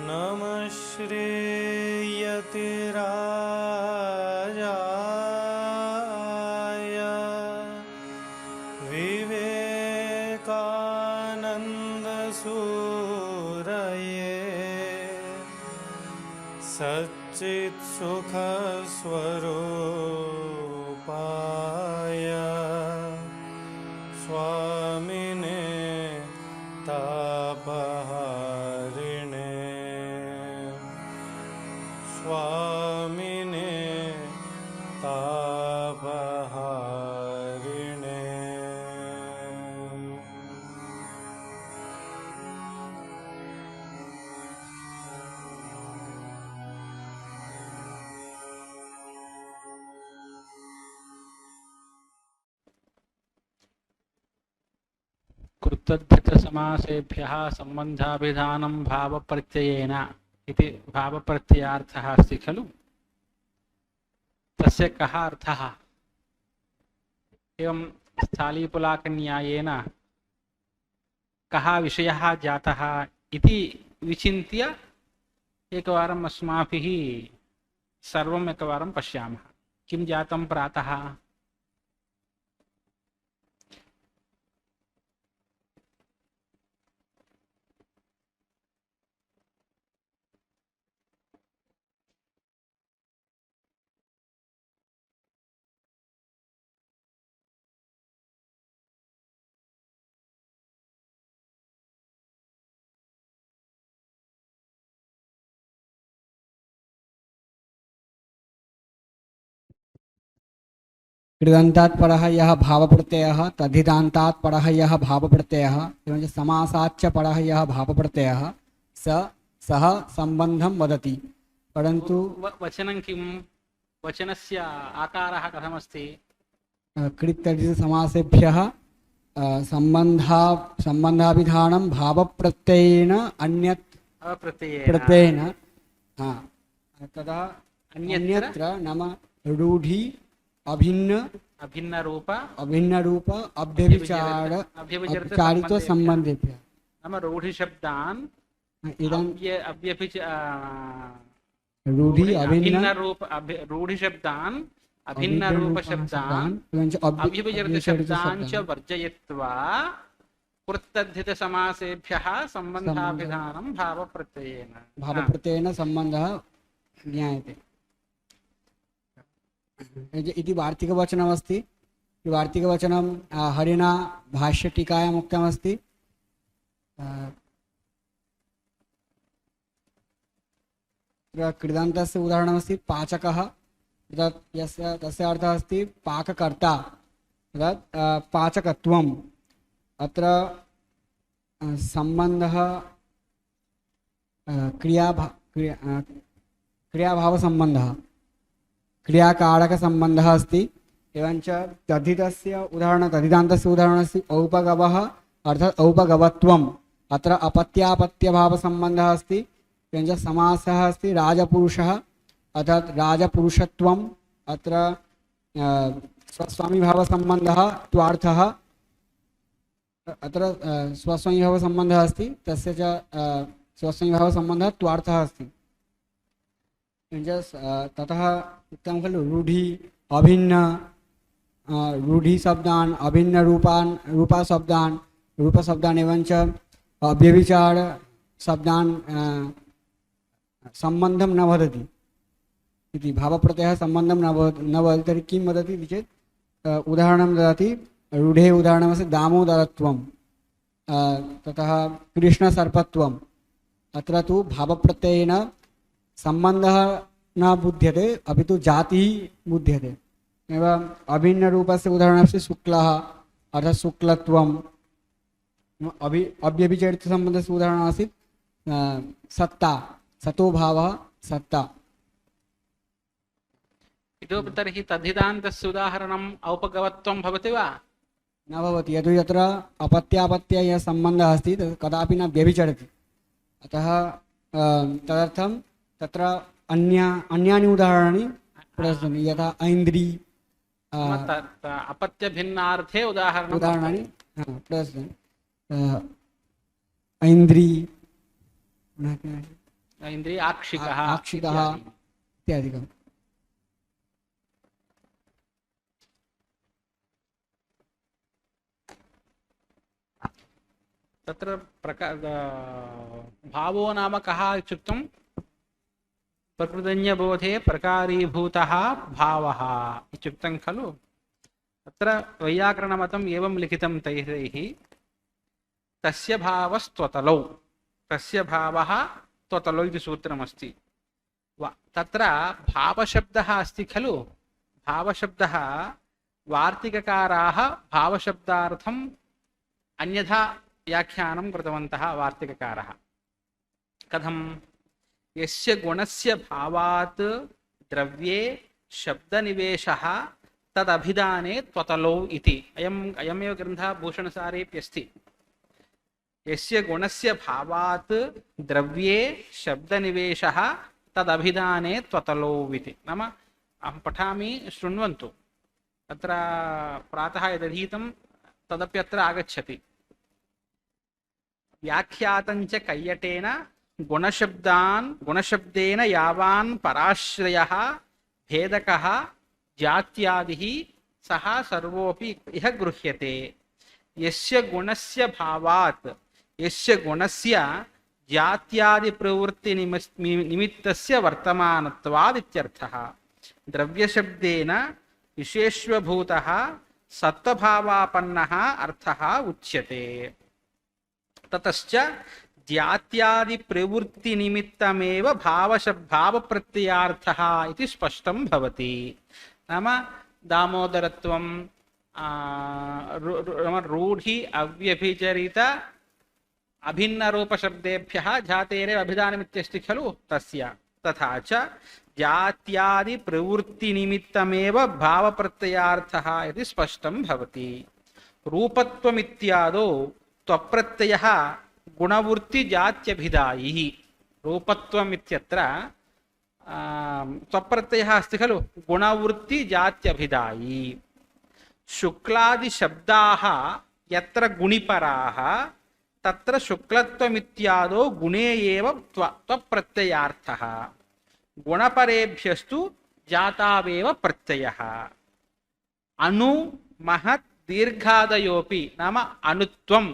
नमः श्रीयतिराजाय विवेकानन्दसूरये सच्चित्सुखस्वरूपाय स्वामिने तापहारिणे स्वामिने तापहारिणे। कृतद्धितसमासेभ्यः सम्बन्धाभिधानं भावप्रत्ययेन इति भावप्रत्ययार्थः अस्ति खलु। तस्य कः अर्थः? एवं स्थालीपुलाकन्यायेन कः विषयः जातः इति विचिन्त्य एकवारम् अस्माभिः सर्वम् एकवारं पश्यामः। किं जातं प्रातः? कृदन्तात् परः यः भावप्रत्ययः तद्धितान्तात् परः यः भावप्रत्ययः एवं च समासाच्च परः यः भावप्रत्ययः सः सम्बन्धं वदति। परन्तु वचनं किं? वचनस्य आकारः कथमस्ति? कृत्तद्धितसमासेभ्यः सम्बन्धाभिधानं भावप्रत्ययेन अन्यत् प्रत्ययेन तदा अन्यत्र नाम रूढि अभिन्न रूप अव्यभिचारित्व संबंधेभ्यः नाम रूढि शब्दान् रूढि शब्दान् अभिन्न रूप शब्दान् अव्यभिचरित शब्दान् च वर्जयित्वा कृत्तद्धित समासेभ्यः सम्बन्धाभिधानं भावप्रत्ययेन संबंधः ज्ञायते इति वार्तिकवचनमस्ति। वार्तिकवचनं हरिणा भाष्यटीकायाम् उक्तमस्ति। कृदन्तस्य उदाहरणमस्ति पाचकः। तस्य अर्थः अस्ति पाककर्ता। पाचकत्वम् अत्र सम्बन्धः क्रियाभावसम्बन्धः क्रियाकारकसम्बन्धः अस्ति। एवञ्च तद्धितस्य तद्धितान्तस्य उदाहरणमस्ति औपगवः अर्थात् औपगवत्वम्। अत्र अपत्यापत्यभावसम्बन्धः अस्ति। एवञ्च समासः अस्ति राजपुरुषः अर्थात् राजपुरुषत्वम्। अत्र स्वस्वामिभावसम्बन्धः त्वार्थः। अत्र स्वस्वामिभावसम्बन्धः अस्ति तस्य च स्वस्वामिभावसम्बन्धः त्वार्थः अस्ति। ततः उक्तं खलु रूढि अभिन्न रूढि शब्दान् अभिन्न रूपशब्दान् एवञ्च अव्यभिचार शब्दान् सम्बन्धं न वदति इति। भावप्रत्ययः सम्बन्धं न वदति तर्हि किं वदति इति चेत् उदाहरणं ददाति। रूढेः उदाहरणमस्ति दामोदरत्वं ततः कृष्णसर्पत्वम्। अत्र तु भावप्रत्ययेन सम्बन्धः न बुध्यते अपि तु जातिः बुध्यते। एवं अभिन्नरूपस्य उदाहरणमस्ति शुक्लः अर्थात् शुक्लत्वम्। अव्यभिचरितसम्बन्धस्य उदाहरणमस्ति सत्ता सतोभावः सत्ता। इतोपि तर्हि तद्धितान्तस्य उदाहरणम् औपगवत्वं भवति वा? न भवति। यतो यत्र अपत्यापत्य यः सम्बन्धः अस्ति तत् कदापि न व्यभिचरति। अतः तदर्थं तत्र अन्यानि उदाहरणानि प्रदर्शन्ति यथा ऐन्द्री अपत्य भिन्नार्थे उदाहरणानि प्रदर्शन्ति। ऐन्द्री इन्द्रियाक्षिकः आक्षिकः इत्यादि। इत्यादिकम्। तत्र भावो नाम कः इत्युक्तं प्रकृतज्ञबोधे प्रकारीभूतः भावः इत्युक्तं खलु। तत्र वैयाकरणमतम् एवं लिखितं तैः तस्य भावस्त्वतलौ, तस्य भावः त्वतलौ इति सूत्रमस्ति। तत्र भावशब्दः अस्ति खलु, भावशब्दः वार्तिककाराः भावशब्दार्थम् अन्यथा व्याख्यानं कृतवन्तः वार्तिककारः। कथं? यस्य गुणस्य भावात् द्रव्ये शब्दनिवेशः तदभिधाने त्वतलौ इति। अयमेव ग्रन्थः भूषणसारेऽप्यस्ति। यस्य गुणस्य भावात् द्रव्ये शब्दनिवेशः तदभिधाने त्वतलौ इति। नाम अहं पठामि, शृण्वन्तु। तत्र प्रातः यदधीतं तदप्यत्र आगच्छति। व्याख्यातञ्च कैयटेन गुणशब्देन यावान् पराश्रयः भेदकः जात्यादिः सः सर्वोऽपि इह गृह्यते। यस्य गुणस्य भावात्, यस्य गुणस्य जात्यादि प्रवृत्ति निमित्तस्य वर्तमानत्वाद् इत्यर्थः। द्रव्यशब्देन विशेष्वभूतः सत्त्वभावापन्नः अर्थः उच्यते। ततश्च जात्यादि प्रवृत्ति निमित्तमेव भावप्रत्ययार्थः इति स्पष्टं भवति। नाम दामोदरत्वं रूढि अव्यभिचरित अभिन्नरूपशब्देभ्यः जातेरेव अभिधानमित्यस्ति खलु तस्य। तथा च जात्यादि प्रवृत्तिनिमित्तमेव भावप्रत्ययार्थः इति स्पष्टं भवति। रूपत्वमित्यादौ त्वप्रत्ययः गुणवृत्तिजात्यभिधायिः। रूपत्वमित्यत्र त्वप्रत्ययः अस्ति खलु, गुणवृत्तिजात्यभिधायी। शुक्लादिशब्दाः यत्र गुणिपराः तत्र शुक्लत्वमित्यादौ गुणे एव त्वप्रत्ययार्थः। गुणपरेभ्यस्तु जातावेव प्रत्ययः। अनु महत् दीर्घादयोपि, नाम अणुत्वं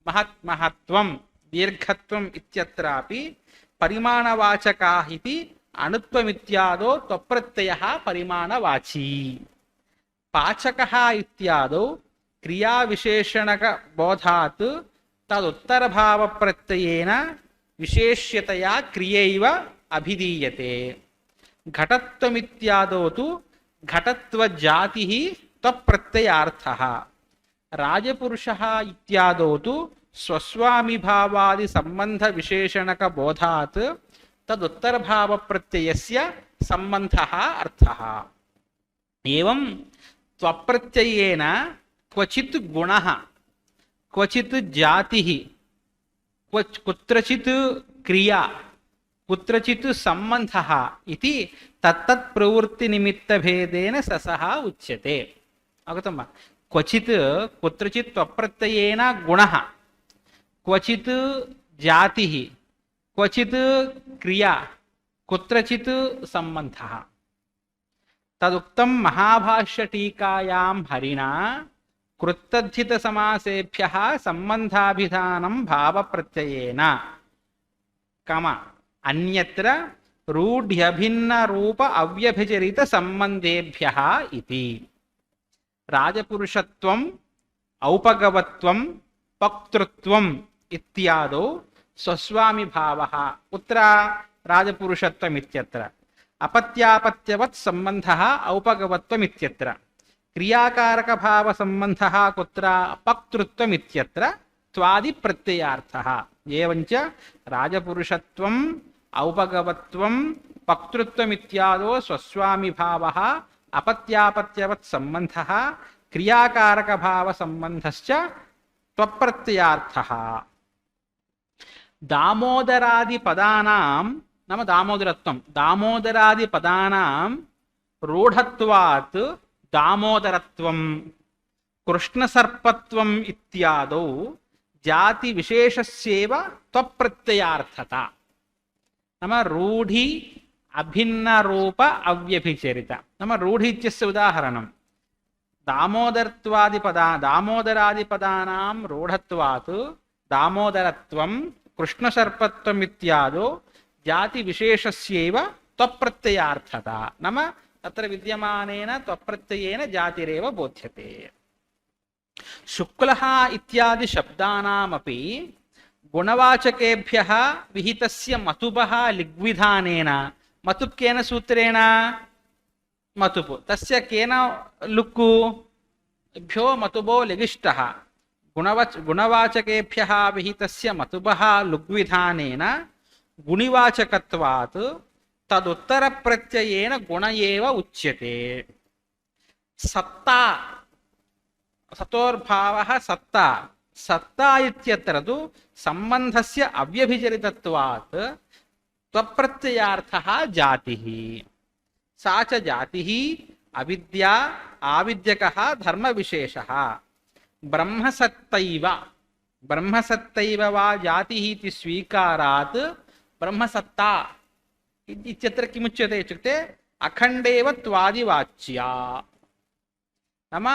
महत्महत्वं दीर्घत्वम् इत्यत्रापि परिमाणवाचकाः इति अणुत्वमित्यादौ त्वप्रत्ययः परिमाणवाची। पाचकः इत्यादौ क्रियाविशेषणकबोधात् तदुत्तरभावप्रत्ययेन विशेष्यतया क्रियैव अभिधीयते। घटत्वमित्यादौ तु घटत्वजातिः त्वप्रत्ययार्थः। राजपुरुषः इत्यादौ तु स्वस्वामिभावादिसम्बन्धविशेषणकबोधात् तदुत्तरभावप्रत्ययस्य सम्बन्धः अर्थः। एवं त्वप्रत्ययेन क्वचित् गुणः, क्वचित् जातिः, कुत्रचित् क्रिया, कुत्रचित् सम्बन्धः इति तत्तत् प्रवृत्तिनिमित्तभेदेन ससः उच्यते। अवगतं वा? क्वचित् कुत्रचित् त्वप्रत्ययेन गुणः, क्वचित् जातिः, क्वचित् क्रिया, कुत्रचित् सम्बन्धः। तदुक्तं महाभाष्यटीकायां हरिणा कृत्तद्धितसमासेभ्यः सम्बन्धाभिधानं भावप्रत्ययेन अन्यत्र रूढ्यभिन्नरूप अव्यभिचरितसम्बन्धेभ्यः इति। राजपुरुषत्वम् औपगवत्वं पक्तृत्वम् इत्यादौ स्वस्वामिभावः। कुत्र राजपुरुषत्वम् इत्यत्र, अपत्यापत्यवत् सम्बन्धः औपगवत्वम् इत्यत्र, क्रियाकारकभावसम्बन्धः कुत्र पक्तृत्वम् इत्यत्र त्वादिप्रत्ययार्थः। एवञ्च राजपुरुषत्वम् औपगवत्वं पक्तृत्वमित्यादौ स्वस्वामिभावः, अपत्यापत्यवत् सम्बन्धः, क्रियाकारकभावसम्बन्धश्च त्वप्रत्ययार्थः। दामोदरादिपदानां, नाम दामोदरत्वं, दामोदरादिपदानां रूढत्वात् दामोदरत्वं, कृष्णसर्पत्वम् इत्यादौ जातिविशेषस्यैव त्वप्रत्ययार्थता। नाम रूढि अभिन्नरूप अव्यभिचरित। नाम रूढि इत्यस्य उदाहरणं दामोदरादिपदानां रूढत्वात् दामोदरत्वं कृष्णसर्पत्वम् इत्यादो जातिविशेषस्यैव त्वप्रत्ययार्थता। नाम तत्र विद्यमानेन त्वप्रत्ययेन जातिरेव बोध्यते। शुक्लः इत्यादि शब्दानामपि गुणवाचकेभ्यः विहितस्य मतुपः लिग्विधानेन, मतुप् केन सूत्रेण, मतुपु तस्य केन लुक्कु भ्यो मतुबो लिगिष्टः, गुणवाचकेभ्यः विहितस्य मतुपः लुग्विधानेन गुणिवाचकत्वात् तदुत्तरप्रत्ययेन गुण एव उच्यते। सत्ता, सतोर्भावः सत्ता, सत्ता इत्यत्र तु सम्बन्धस्य अव्यभिचरितत्वात् त्वप्रत्ययार्थः जातिः। सा च जातिः अविद्या आविद्यकः धर्मविशेषः। ब्रह्मसत्तैव, ब्रह्मसत्तैव वा जातिः इति स्वीकारात् ब्रह्मसत्ता इत्यत्र किमुच्यते इत्युक्ते अखण्डेव त्वादिवाच्या। नाम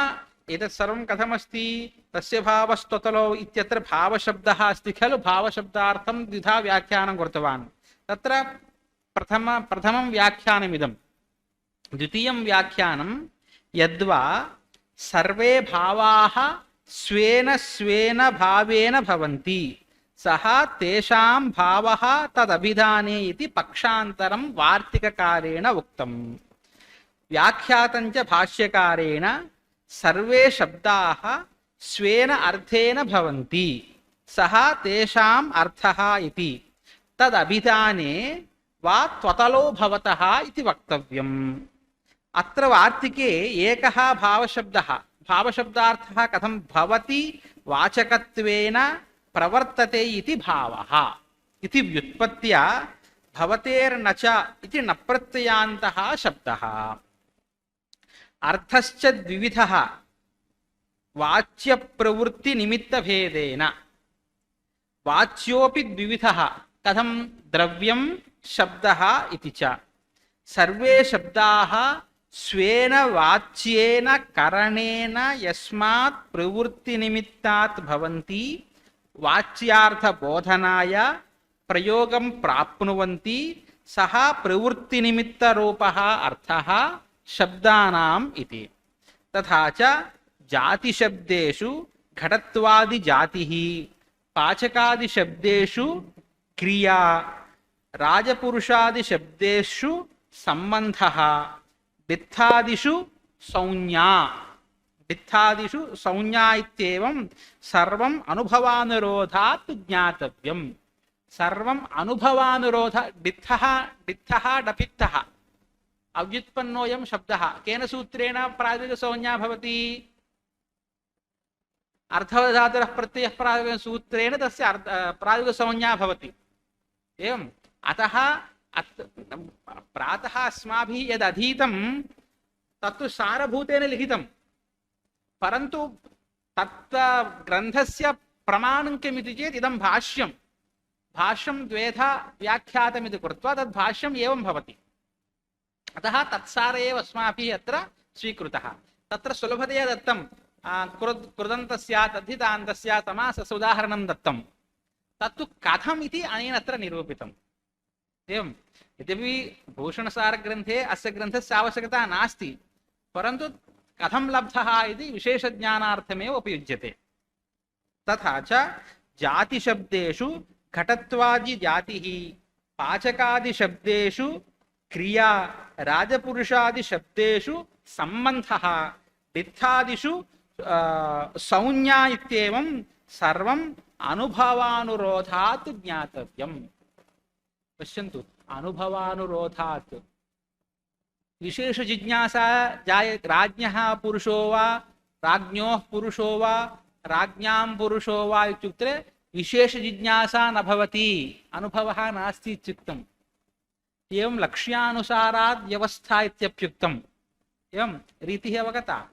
एतत् सर्वं कथमस्ति, तस्य भावस्ततलो इत्यत्र भावशब्दः अस्ति खलु, भावशब्दार्थं द्विधा व्याख्यानं कृतवान्। तत्र प्रथमं व्याख्यानमिदं। द्वितीयं व्याख्यानं यद्वा सर्वे भावाः स्वेन स्वेन भावेन भवन्ति सः तेषां भावः तदभिधाने इति पक्षान्तरं वार्तिककारेण उक्तम्। व्याख्यातं च भाष्यकारेण सर्वे शब्दाः स्वेन अर्थेन भवन्ति सः तेषाम् अर्थः इति तदभिधाने वा त्वतलो भवतः इति वक्तव्यम्। अत्र वार्तिके एकः भावशब्दः, भावशब्दार्थः कथं भवति वाचकत्वेन प्रवर्तते इति भावः इति व्युत्पत्त्या भवतेर्न च इति नप्रत्ययान्तः शब्दः। अर्थश्च द्विविधः वाच्यप्रवृत्तिनिमित्तभेदेन। वाच्योऽपि द्विविधः, कथं द्रव्यं शब्दः इति च। सर्वे शब्दाः स्वेन वाच्येन करणेन यस्मात् प्रवृत्तिनिमित्तात् भवन्ति वाच्यार्थबोधनाय प्रयोगं प्राप्नुवन्ति सः प्रवृत्तिनिमित्तरूपः अर्थः शब्दानाम् इति। तथा च जातिशब्देषु घटत्वादिजातिः, पाचकादिशब्देषु क्रिया, राजपुरुषादिशब्देषु सम्बन्धः, डित्थादिषु संज्ञा, डित्थादिषु संज्ञा इत्येवं सर्वम् अनुभवानुरोधात् ज्ञातव्यम्। सर्वम् अनुभवानुरोध, डित्थः डित्थः डपित्थः अव्युत्पन्नोऽयं शब्दः केन सूत्रेण प्रातिपदिकसंज्ञा भवति? अर्थवधातुरः प्रत्ययः प्रातिपदिकसूत्रेण तस्य प्रातिपदिकसंज्ञा भवति। एवम् अतः प्रातः अस्माभिः यदधीतं तत्तु सारभूतेन लिखितं, परन्तु तत् ग्रन्थस्य प्रमाणं किमिति चेत् इदं भाष्यं, भाष्यं द्वेधा व्याख्यातमिति कृत्वा तद् भाष्यम् एवं भवति। अतः तत्सार एव अस्माभिः अत्र स्वीकृतः। तत्र सुलभतया दत्तं कृदन्तस्य तद्धितान्तस्य समासस्य उदाहरणं दत्तं, तत्तु कथम् इति अनेन अत्र निरूपितम्। एवं यद्यपि भूषणसारग्रन्थे अस्य ग्रन्थस्य आवश्यकता नास्ति, परन्तु कथं लब्धः इति विशेषज्ञानार्थमेव उपयुज्यते। तथा च जातिशब्देषु घटत्वादिजातिः, पाचकादिशब्देषु क्रिया, राजपुरुषादिशब्देषु सम्बन्धः, डित्थादिषु संज्ञा इत्येवं सर्वम् अनुभवानुरोधात् ज्ञातव्यम्। पश्यन्तु, अनुभवानुरोधात् विशेषजिज्ञासा जाय, राज्ञः पुरुषो वा राज्ञोः पुरुषो वा राज्ञां पुरुषो वा इत्युक्ते विशेषजिज्ञासा न भवति, अनुभवः नास्ति इत्युक्तम्। एवं लक्ष्यानुसारात् व्यवस्था इत्यप्युक्तम्। एवं रीतिः अवगता।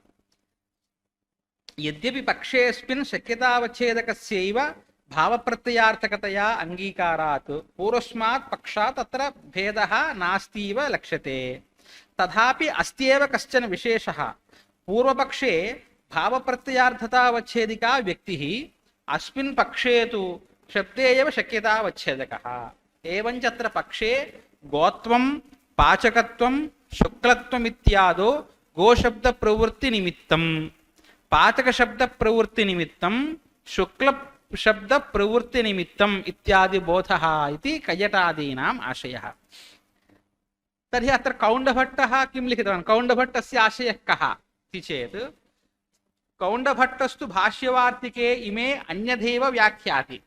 यद्यपि पक्षेऽस्मिन् शक्यतावच्छेदकस्यैव भावप्रत्ययार्थकतया अंगीकारात् पूर्वस्मात् पक्षात् अत्र भेदः नास्तीव लक्ष्यते। तथापि अस्त्येव कश्चन विशेषः। पूर्वपक्षे भावप्रत्ययार्थतावच्छेदिका व्यक्तिः, अस्मिन् पक्षे तु शब्दे एव शक्यतावच्छेदकः। एवञ्च अत्र पक्षे गोत्वं पाचकत्वं शुक्लत्वम् इत्यादो गोशब्दप्रवृत्तिनिमित्तं पाचकशब्दप्रवृत्तिनिमित्तं शुक्लशब्दप्रवृत्तिनिमित्तम् इत्यादि बोधः इति कैयटादीनाम् आशयः। तर्हि अत्र कौण्डभट्टः किं लिखितवान्? कौण्डभट्टस्य आशयः कः इति चेत्, कौण्डभट्टस्तु भाष्यवार्तिके इमे अन्यथैव व्याख्याति।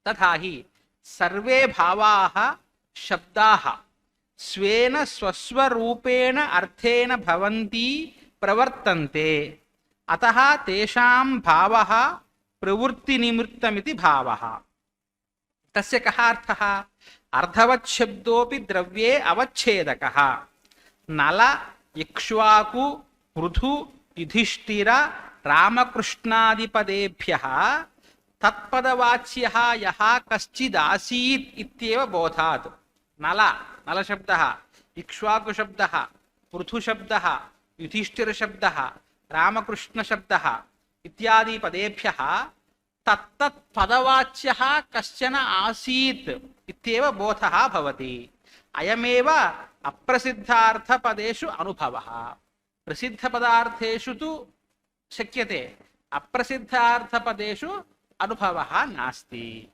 तथा हि सर्वे भावाः शब्दाः स्वेन स्वस्वरूपेण अर्थेन भवन्ति प्रवर्तन्ते, अतः तेषां भावः प्रवृत्तिनिमित्तमिति भावः। तस्य कः अर्थः? अर्धवत् शब्दोऽपि द्रव्ये अवच्छेदकः। नल इक्ष्वाकु पृथु युधिष्ठिर रामकृष्णादिपदेभ्यः तत्पदवाच्यः यः कश्चिदासीत् इत्येव बोधात्। नल नलशब्दः, इक्ष्वाकुशब्दः, पृथुशब्दः, युधिष्ठिरशब्दः, रामकृष्णशब्दः इत्यादि पदेभ्यः तत्तत् पदवाच्यः कश्चन आसीत् इत्येव बोधः भवति। अयमेव अप्रसिद्धार्थपदेषु अनुभवः। प्रसिद्धपदार्थेषु तु शक्यते, अप्रसिद्धार्थपदेषु अनुभवः नास्ति।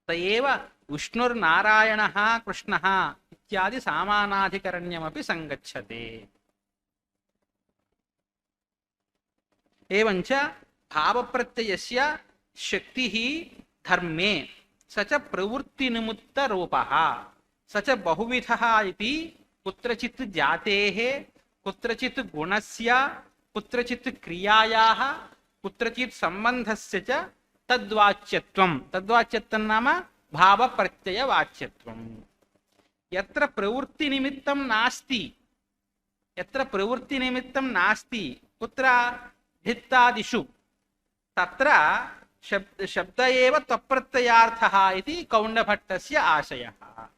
तयेव विष्णुर्नारायणः कृष्णः इत्यादि सामानाधिकरण्यमपि संगच्छते। एवञ्च भावप्रत्ययस्य शक्तिः धर्मे स च प्रवृत्तिनिमित्तरूपः स च बहुविधः इति कुत्रचित् जातेः, कुत्रचित् गुणस्य, कुत्रचित् क्रियायाः, कुत्रचित् सम्बन्धस्य च तद्वाच्यत्वं। तद्वाच्यत्वं नाम भावप्रत्ययवाच्यत्वं। यत्र प्रवृत्तिनिमित्तं नास्ति, यत्र प्रवृत्तिनिमित्तं नास्ति, कुत्र? भित्तादिषु, तत्र शब्द एव त्वप्रत्ययार्थः इति कौण्डभट्टस्य आशयः।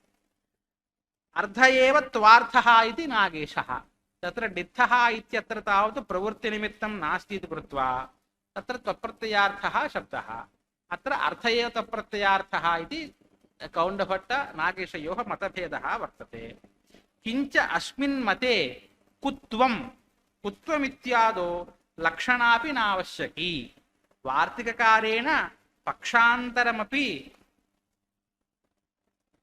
अर्थ एव त्वार्थः इति नागेशः। तत्र डित्थः इत्यत्र तावत् प्रवृत्तिनिमित्तं नास्ति इति कृत्वा तत्र त्वप्रत्ययार्थः शब्दः। अत्र अर्थ एव त्वप्रत्ययार्थः इति कौण्डभट्ट नागेशयोः मतभेदः वर्तते। किञ्च अस्मिन् मते कुत्वमित्यादो लक्षणापि नावश्यकी। वार्तिककारेण पक्षान्तरमपि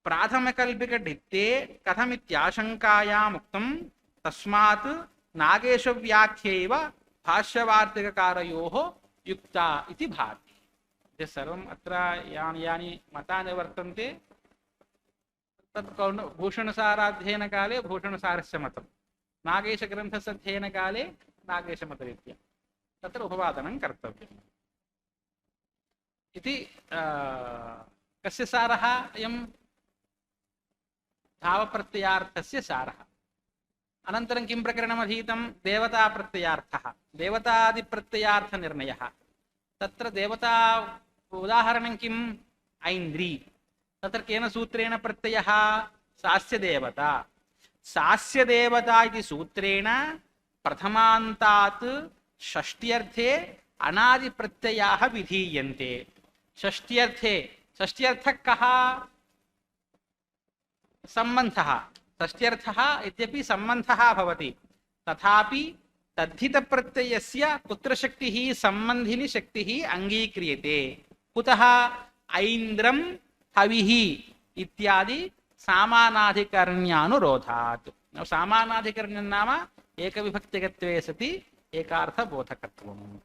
प्राथमकल्पिकडित्ते कथमित्याशङ्कायाम् उक्तं, तस्मात् नागेशव्याख्यैव भाष्यवार्तिककारयोः युक्ता इति भाति। इति सर्वम् अत्र यानि मतानि वर्तन्ते तत् भूषणसाराध्ययनकाले भूषणसारस्य मतं, नागेशग्रन्थस्य अध्ययनकाले नागेशमतरीत्या तत्र उपवादनं कर्तव्यम् इति। कस्य सारः? अयं भावप्रत्ययार्थस्य सारः। अनन्तरं किं प्रकरणमधीतं? देवताप्रत्ययार्थः, देवतादिप्रत्ययार्थनिर्णयः। तत्र देवता उदाहरणं किम्? ऐन्द्री। तत्र केन सूत्रेण प्रत्ययः? सास्य देवता। सास्य देवता इति सूत्रेण प्रथमान्तात् षष्ट्यर्थे अनादिप्रत्ययाः विधीयन्ते। षष्ट्यर्थे, षष्ट्यर्थः कः? सम्बन्धः। षष्ट्यर्थः इत्यपि सम्बन्धः भवति, तथापि तद्धितप्रत्ययस्य कुत्र शक्तिः? सम्बन्धिनी शक्तिः अङ्गीक्रियते। कुतः? ऐन्द्रं हविः इत्यादि सामानाधिकरण्यानुरोधात्। सामानाधिकरण्यं नाम एकविभक्तिकत्वे सति एकार्थबोधकत्वम्।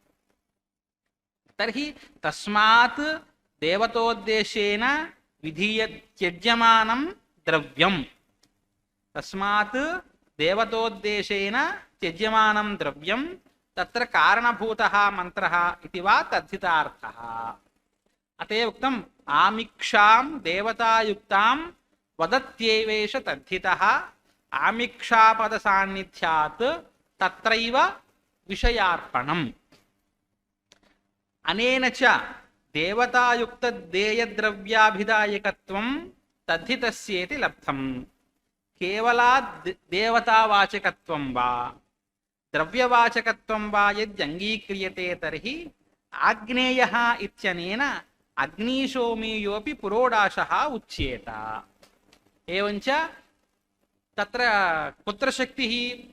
तर्हि तस्मात् देवतोद्देशेन विधीय त्यज्यमानं द्रव्यं, तस्मात् देवतोद्देशेन त्यज्यमानं द्रव्यं तत्र कारणभूतः मन्त्रः इति वा तद्धितार्थः। अतः उक्तम् आमिक्षां देवतायुक्तां वदत्येवेष तद्धितः आमिक्षापदसान्निध्यात् तत्रैव विषयार्पणम्। अनेन च దేవతాయుక్త దేయద్రవ్యాభిదాయకత్వం తద్ధితస్యేతి లబ్ధం కేవలా దేవతావాచకత్వం వా ద్రవ్యవాచకత్వం వా యద్యంగీక్రియతే తర్హి ఆగ్నేయః ఇత్యనేన అగ్నిశోమీయోపి పురోడాశः ఉచ్యేత. ఏవంచ తత్ర కుత్ర శక్తిః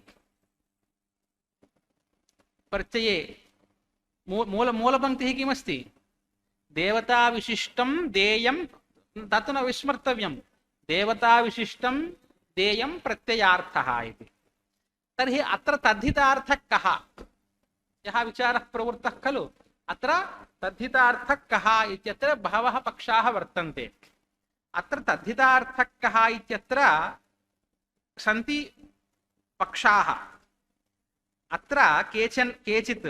ప్రత్యయే మూలపంక్తిः किमस्ति? देवताविशिष्टं देयं तत् न विस्मर्तव्यं. देवताविशिष्टं देयं प्रत्ययार्थः इति. तर्हि अत्र तद्धितार्थः कः? यः विचारः प्रवृत्तः खलु अत्र तद्धितार्थः कः इत्यत्र बहवः पक्षाः वर्तन्ते. अत्र तद्धितार्थः कः इत्यत्र सन्ति पक्षाः. अत्र केचित्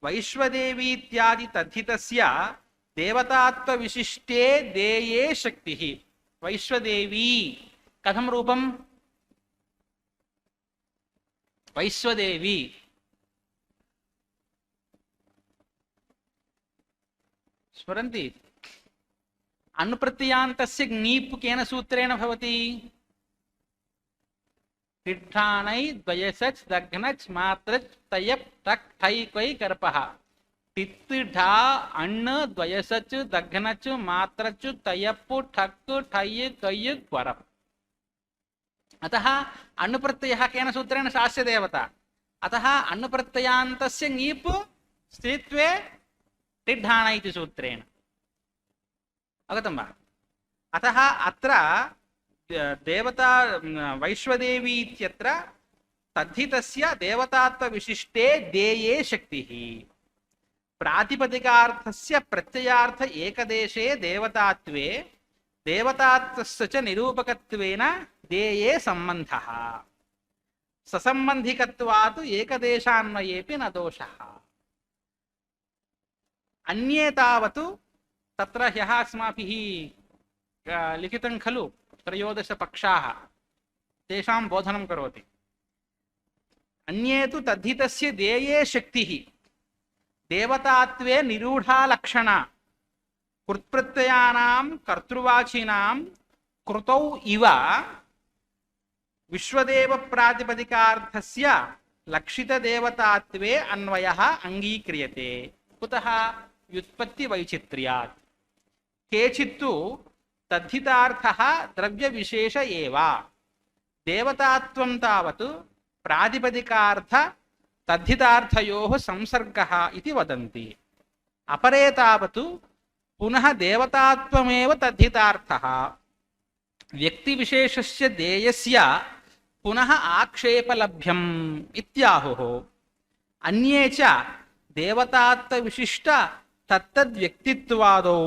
वैश्वदेवी इत्यादि तद्धितस्य देवतात्वविशिष्टे देये शक्तिः. वैश्वदेवी कथं रूपं? वैश्वदेवी स्मरन्ति? अनुप्रत्ययान्तस्य ङीप् केन सूत्रेण भवति? तिष्ठानै द्वयसच् दघ्नच् मात्रच् तयप् टक् ठै क्वै कर्पः. तित् ढा अण् द्वयसच् दघ्नच् मात्रच् तयप् ठक् ठै कै क्वरप्. अतः अण्प्रत्ययः केन सूत्रेण शास्य देवता. अतः अण्प्रत्ययान्तस्य ङीप् स्त्रीत्वे तिष्ठान इति सूत्रेण. अवगतं वा? अतः अत्र देवता वैश्वदेवी इत्यत्र तद्धितस्य देवतात्वविशिष्टे देये शक्तिः. प्रातिपदिकार्थस्य प्रत्ययार्थ एकदेशे देवतात्वे देवतात्वस्य च निरूपकत्वेन देये सम्बन्धः. ससम्बन्धिकत्वात् एकदेशान्वयेपि न दोषः. अन्ये तावत् तत्र ह्यः अस्माभिः लिखितं खलु त्रयोदश पक्षाः, तेषां बोधनं करोति. अन्ये तु तद्धितस्य देये शक्तिः देवतात्वे निरूढा लक्षणा कृत्प्रत्ययानां कर्तृवाचिनां कृतौ इव विश्वदेव प्रातिपदिकार्थस्य लक्षितदेवतात्वे अन्वयः अङ्गीक्रियते. कुतः? व्युत्पत्तिवैचित्र्यात्. केचित्तु तद्धितार्थः द्रव्यविशेष एव. देवतात्वं तावत् प्रातिपदिकार्थ तद्धितार्थयोः संसर्गः इति वदन्ति. अपरे तावत् पुनः देवतात्वमेव तद्धितार्थः. व्यक्तिविशेषस्य देयस्य पुनः आक्षेपलभ्यम् इत्याहुः. अन्ये च देवतात्वविशिष्ट तत्तद्व्यक्तित्वादौ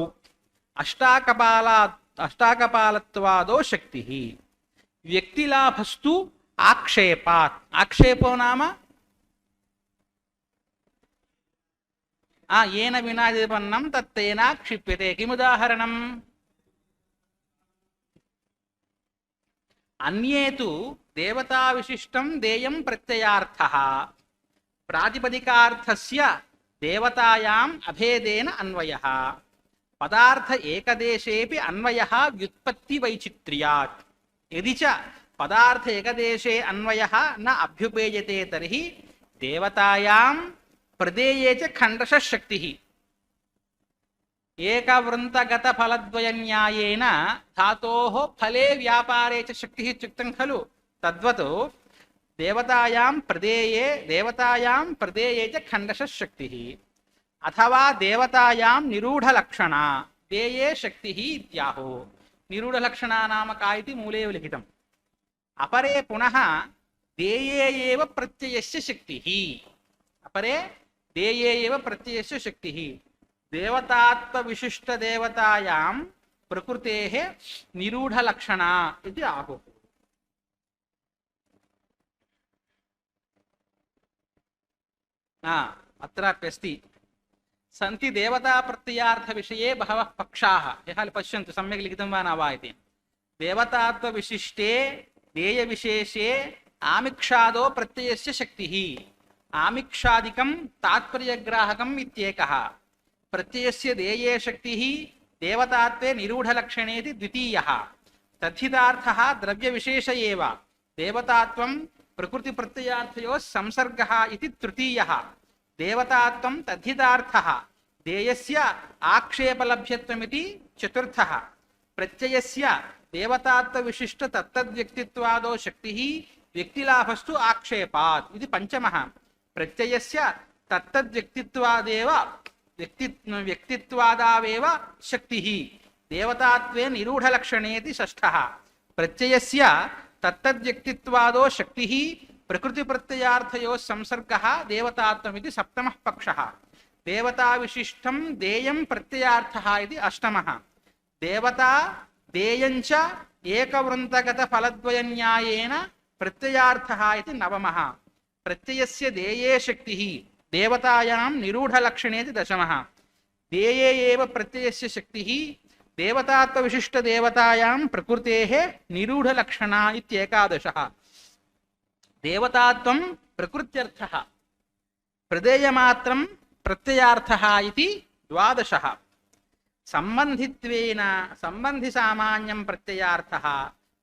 अष्टाकपालत्वादो शक्तिः. व्यक्तिलाभस्तु आक्षेपात्. आक्षेपो नाम येन विना निपन्नं तत्तेना क्षिप्यते. किमुदाहरणम्? अन्ये तु देवताविशिष्टं देयं प्रत्ययार्थः प्रातिपदिकार्थस्य देवतायाम् अभेदेन अन्वयः. पदार्थ एकदेशेपि अन्वयः व्युत्पत्तिवैचित्र्यात्. यदि च पदार्थ एकदेशे अन्वयः न अभ्युपेयते तर्हि देवतायां प्रदेये च खण्डशः शक्तिः. एकवृन्तगतफलद्वयन्यायेन धातोः फले व्यापारे च शक्तिः इत्युक्तं खलु. तद्वत् देवतायां प्रदेये च खण्डशः शक्तिः. अथवा देवतायां निरूढलक्षणा देये शक्तिः इत्याहुः. निरूढलक्षणा नाम का इति मूले एव लिखितम्. अपरे पुनः देये एव प्रत्ययस्य शक्तिः. अपरे देये एव प्रत्ययस्य शक्तिः. देवतात्वविशिष्टदेवतायां प्रकृतेः निरूढलक्षणा इति आहुः. अत्राप्यस्ति सन्ति देवताप्रत्ययार्थविषये बहवः पक्षाः. यः पश्यन्तु सम्यक् लिखितं वा न वा इति. देवतात्वविशिष्टे देयविशेषे आमिक्षादो प्रत्ययस्य शक्तिः. आमिक्षादिकं तात्पर्यग्राहकम् इत्येकः. प्रत्ययस्य देये शक्तिः देवतात्वे निरूढलक्षणेति द्वितीयः तद्धितार्थः द्रव्यविशेष एव देवतात्वं प्रकृतिप्रत्ययार्थयोः संसर्गः इति तृतीयः देवतात्वं तद्धितार्थः देयस्य आक्षेपलभ्यत्वमिति चतुर्थः प्रत्ययस्य देवतात्वविशिष्ट तत्तद्व्यक्तित्वादो शक्तिः व्यक्तिलाभस्तु आक्षेपात् इति पंचमः प्रत्ययस्य तत्तद्व्यक्तित्वादेव व्यक्तित्वादावेव शक्तिः देवतात्वे निरूढलक्षणेति षष्ठः प्रत्ययस्य तत्तद्व्यक्तित्वादो शक्तिः प्रकृतिप्रत्ययार्थयोः संसर्गः देवतात्वमिति सप्तमः पक्षः देवताविशिष्टं देयं प्रत्ययार्थः इति अष्टमः देवता देयञ्च एकवृन्तगतफलद्वयन्यायेन प्रत्ययार्थः इति नवमः प्रत्ययस्य देये शक्तिः देवतायां निरूढलक्षणेति दशमः देये एव प्रत्ययस्य शक्तिः देवतात्वविशिष्टदेवतायां प्रकृतेः निरूढलक्षणा इत्येकादशः देवतात्वं प्रकृत्यर्थः प्रदेयमात्रं प्रत्ययार्थः इति द्वादशः संबन्धित्वेन संबन्धिसामान्यं प्रत्ययार्थः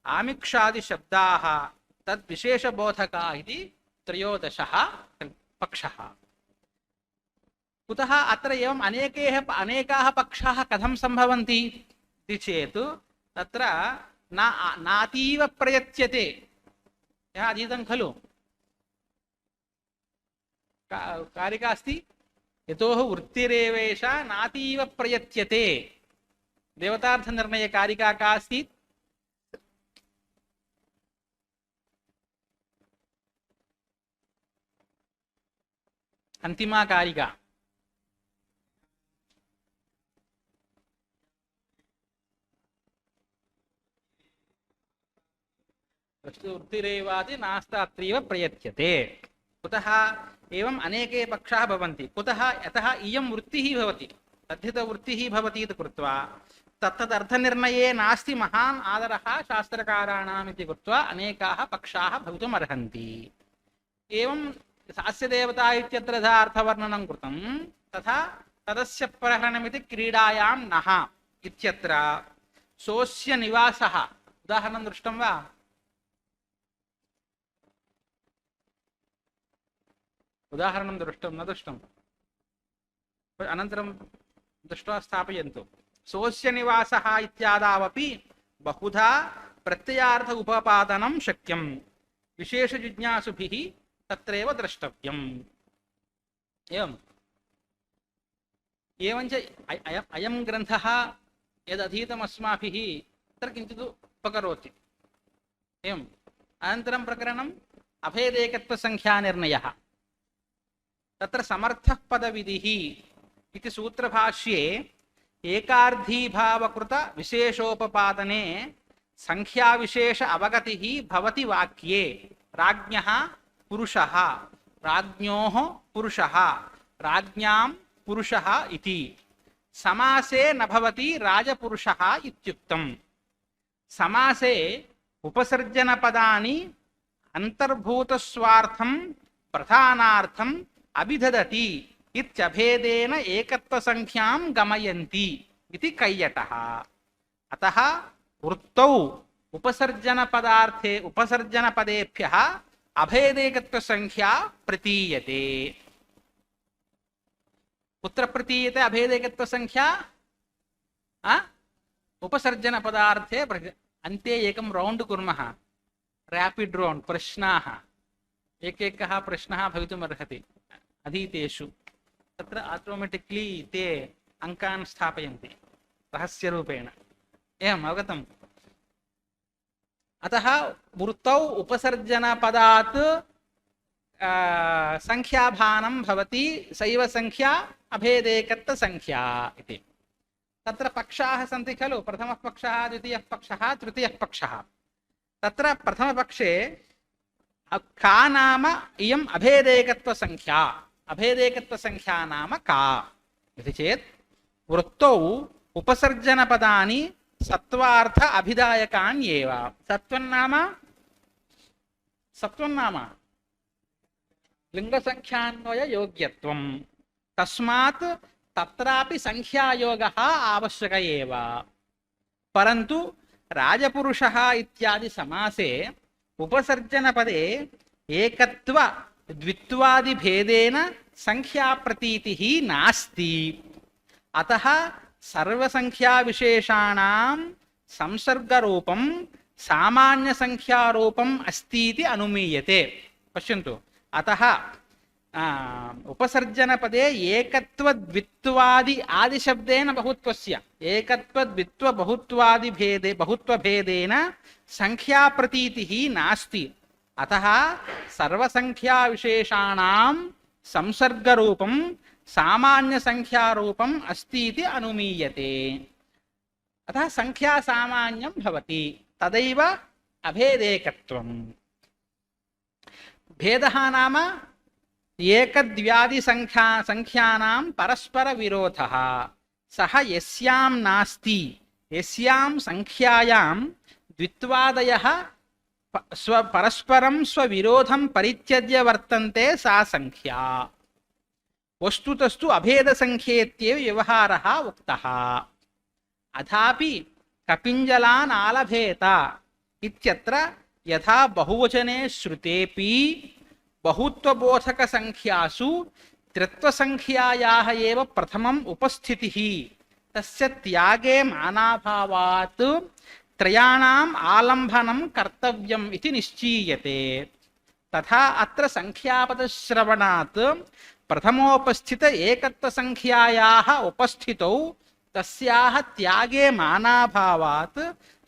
आमिक्षादिशब्दाः तद्विशेषबोधका इति त्रयोदशः पक्षः कुतः अत्र एवम् अनेकाः पक्षाः कथं सम्भवन्ति इति चेत् तत्र नातीव प्रयत्यते यः अधीतं खलु कारिका अस्ति यतोः वृत्तिरेवेषा नातीव प्रयत्यते देवतार्थनिर्णये कारिका का अस्ति अंतिमा कारिका वृत्तिरेवादि नास्तात्रीव प्रयत्यते कुतः एवं अनेके पक्षाः भवन्ति कुतः यतः इयं वृत्तिः भवति तद्धितवृत्तिः भवति इति कृत्वा तत्तदर्थनिर्णये नास्ति महान् आदरः शास्त्रकाराणाम् इति कृत्वा अनेकाः पक्षाः भवितुम् अर्हन्ति एवं अस्य देवता इत्यत्र यथा अर्थवर्णनं कृतं तथा तदस्य प्रहरणमिति क्रीडायां नः इत्यत्र सोऽस्य निवासः उदाहरणं दृष्टं वा उदाहरणं दृष्टं न दृष्टम् अनन्तरं दृष्ट्वा स्थापयन्तु सोऽस्य निवासः इत्यादावपि बहुधा प्रत्ययार्थ उपपादनं शक्यं विशेषजिज्ञासुभिः तत्रैव द्रष्टव्यम् एवम् एवञ्च अयं ग्रन्थः यदधीतम् अस्माभिः तत्र किञ्चित् उपकरोति एवम् अनन्तरं प्रकरणम् अभेदेकत्वसङ्ख्यानिर्णयः तत्र समर्थः पदविधिः इति सूत्रभाष्ये एकार्धीभावकृत विशेषोपपादने संख्याविशेष अवगतिः भवति वाक्ये राज्ञः पुरुषः राज्ञोः पुरुषः राज्ञां पुरुषः इति समासे न भवति राजपुरुषः इत्युक्तम् समासे उपसर्जनपदानि अन्तर्भूतस्वार्थं प्रधानार्थम् अभिददति इत्यभेदेन एकत्वसंख्यां गमयन्ति इति कैयटः अतः वृत्तौ उपसर्जनपदार्थे उपसर्जनपदेभ्यः अभेदेकत्वसंख्या प्रतीयते कुत्र प्रतीयते अभेदेकत्वसंख्या उपसर्जनपदार्थे अन्ते एकं रौण्ड् कुर्मः रैपिड रौण्ड् प्रश्नाः एकैकः प्रश्नः भवितुम् अर्हति अधीतेषु तत्र ऑटोमेटिकली ते अंकान् स्थापयन्ति रहस्यरूपेण एवम् अवगतम् अतः वृत्तौ उपसर्जनपदात् संख्याभानं भवति सैव संख्या अभेदेकत्वसंख्या इति तत्र पक्षाः सन्ति खलु प्रथमः पक्षः द्वितीयः पक्षः तृतीयः पक्षः तत्र प्रथमपक्षे का नाम इयम् अभेदेकत्वसंख्या नाम का इति चेत् वृत्तौ उपसर्जनपदानि सत्वार्थ अभिधायकान्येव सत्वन्नाम लिंगसंख्यान्वय योग्यत्वम् तस्मात् तत्रापि संख्यायोगः आवश्यक एव। परन्तु राजपुरुषः इत्यादि समासे उपसर्जनपदे एकत्व द्वित्वादि भेदेन संख्याप्रतीतिः नास्ति। अतः सर्वसंख्याविशेषाणां संसर्गरूपं सामान्यसंख्यारूपम् अस्तीति अनुमीयते। पश्यन्तु, अतः उपसर्जनपदे एकत्वद्वित्वादि आदिशब्देन बहुत्वस्य बहुत्वभेदेन संख्याप्रतीतिः नास्ति। अतः सर्वसंख्याविशेषाणां संसर्गरूपं सामान्यसंख्यारूपम् अस्तीति अनुमीयते। अतः संख्या सामान्यं भवति, तदैव अभेदेकत्वम्। भेदः नाम एकदव्यादि संख्यानां परस्पर विरोधः। सः यस्यां नास्ति, यस्यां संख्यायां द्वित्वादयः परस्परं स्वविरोधं परित्यज्य वर्तन्ते सा संख्या। वस्तुतस्तु अभेदसंख्येत्येव व्यवहारः उक्तः। अथापि कपिञ्जलान् आलभेत इत्यत्र यथा बहुवचने श्रुतेपि बहुत्वबोधकसंख्यासु त्रित्वसंख्यायाः एव प्रथमम् उपस्थितिः तस्य त्यागे मानाभावात् त्रयाणाम् आलम्बनं कर्तव्यम् इति निश्चीयते। तथा अत्र संख्यापदश्रवणात् प्रथमोपस्थित एकत्वसंख्यायाः उपस्थितौ तस्याः त्यागे मानाभावात्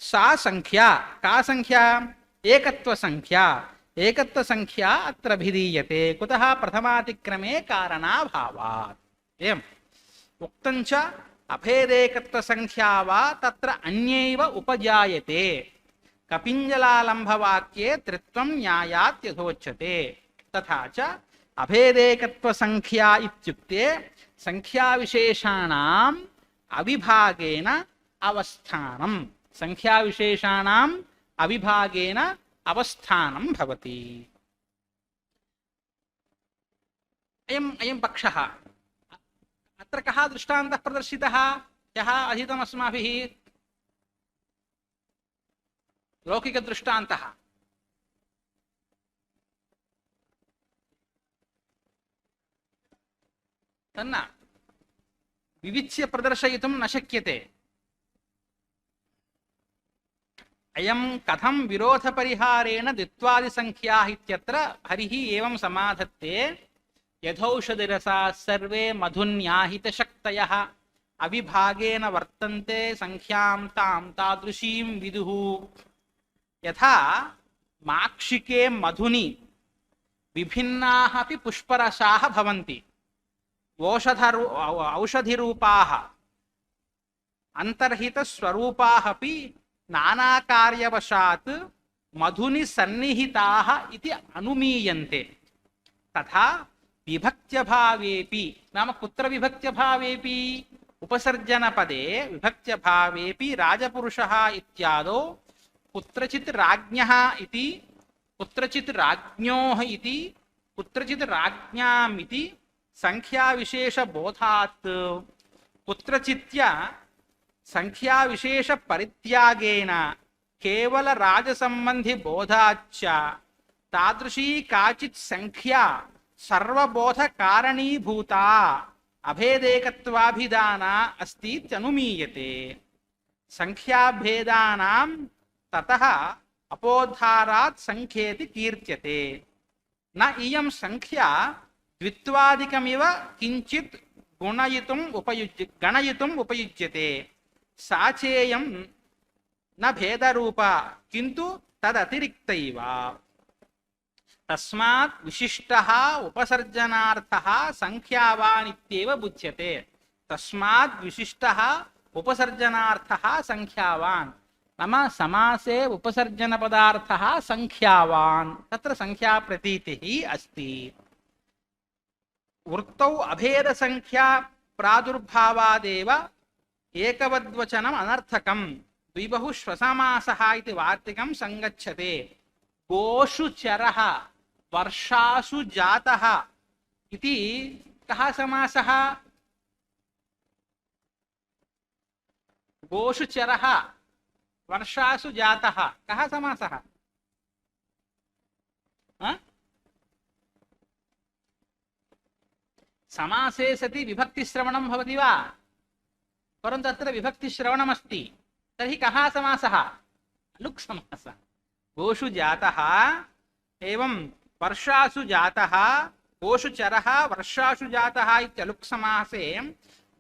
सा संख्या, का संख्या? एकत्वसंख्या। एकत्वसंख्या अत्र भिधीयते। कुतः? प्रथमातिक्रमे कारणाभावात्। एवम् उक्तञ्च अभेदेकत्वसंख्या वा तत्र अन्यैव उपजायते। कपिञ्जलालम्भवाक्ये त्रित्वं न्यायात् यथोच्यते। तथा च अभेदेकत्वसंख्या इत्युक्ते संख्याविशेषाणाम् अविभागेन अवस्थानं। संख्याविशेषाणाम् अविभागेन अवस्थानं भवति। अयं पक्षः। अत्र कः दृष्टान्तः प्रदर्शितः? यः अधीतम् अस्माभिः, लौकिकदृष्टान्तः। तन्न विविच्य प्रदर्शयितुं न शक्यते। अयं कथं विरोधपरिहारेण द्वित्वादिसंख्याः इत्यत्र हरिः एवं समाधत्ते। यथौषधिरसाः सर्वे मधुन्याहितशक्तयः अविभागेन वर्तन्ते संख्यां तां तादृशीं विदुः। यथा माक्षिके मधुनि विभिन्नाः अपि पुष्परसाः भवन्ति। औषधिरूपाः अन्तर्हितस्वरूपाः अपि नानाकार्यवशात् मधुनि सन्निहिताः इति अनुमीयन्ते। तथा विभक्त्यभावेपि, नाम कुत्र विभक्त्यभावेपि? उपसर्जनपदे विभक्त्यभावेपि राजपुरुषः इत्यादौ कुत्रचित् राज्ञः इति, कुत्रचित् राज्ञोः इति, कुत्रचित् राज्ञाम् इति संख्याविशेषबोधात् कुत्रचित्य संख्याविशेषपरित्यागेन केवल राजसम्बन्धिबोधाच्च तादृशी काचित् संख्या सर्वबोधकारणीभूता अभेदेकत्वाभिधाना अस्ति इत्यनुमीयते। संख्याभेदानां ततः अपोद्धारात् संख्येति कीर्त्यते। न इयं संख्या द्वित्वादिकमिव किञ्चित् गणयितुम् उपयुज्यते। सा चेयं न भेदरूपा किन्तु तदतिरिक्तैव। तस्मात् विशिष्टः उपसर्जनार्थः संख्यावान् इत्येव बुध्यते। तस्मात् विशिष्टः उपसर्जनार्थः संख्यावान्, नाम समासे उपसर्जनपदार्थः संख्यावान्, तत्र संख्याप्रतीतिः अस्ति। वृत्तौ अभेदसंख्या प्रादुर्भावादेव एकवद्वचनम् अनर्थकम् द्विबहुः श्वसमासः इति वार्तिकं संगच्छते। गोषु चरः वर्षासु जातः इति कः समासः? गोषु चरः वर्षासु जातः कः समासः? समासे सति विभक्तिश्रवणं भवति वा? परन्तु अत्र विभक्तिश्रवणमस्ति, तर्हि कः समासः? लुक् समासः। गोषु जातः एवं वर्षासु जातः, गोषु चरः वर्षासु जातः इत्यलुक् समासे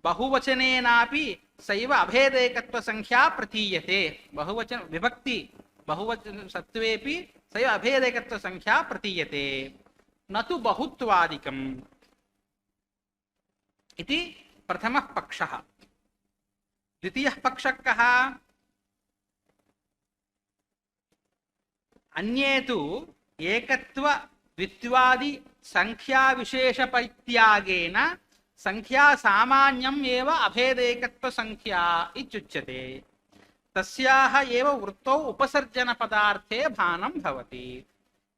बहुवचनेनापि सैव अभेदेकत्वसंख्या प्रतीयते। बहुवचन विभक्ति बहुवचन सत्त्वेपि सैव अभेदेकत्वसंख्या प्रतीयते, न तु बहुत्वादिकम् इति प्रथमः पक्षः। द्वितीयः पक्षः कः? अन्ये तु एकत्व द्वित्वादि संख्या विशेष परित्यागेन संख्या सामान्यम् एव अभेदेकत्व संख्या इत्युच्यते। तस्याः एव वृत्तौ उपसर्जन पदार्थे भानं भवति।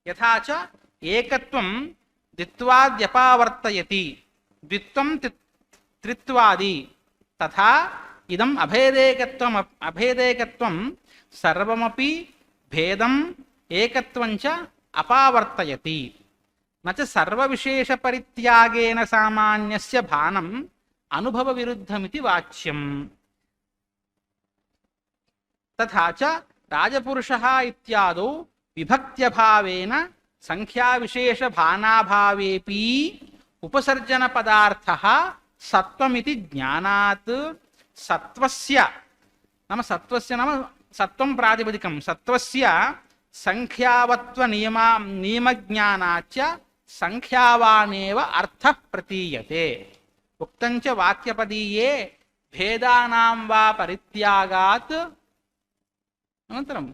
यथा च एकत्वं द्वित्वाद्यपावर्तयति, द्वित्वं त्रित्वादि, तथा इदम् अभेदेकत्वं सर्वमपि भेदम् एकत्वञ्च अपावर्तयति। न च सर्वविशेषपरित्यागेन सामान्यस्य भानम् अनुभवविरुद्धमिति वाच्यम्। तथा च राजपुरुषः इत्यादौ विभक्त्यभावेन संख्याविशेषभानाभावेऽपि उपसर्जनपदार्थः सत्वमिति ज्ञानात् सत्वस्य नाम सत्वं प्रातिपदिकं सत्वस्य संख्यावत्व नियमज्ञानाच्च संख्यावानेव अर्थः प्रतीयते। उक्तञ्च वाक्यपदीये भेदानां वा परित्यागात् अनन्तरं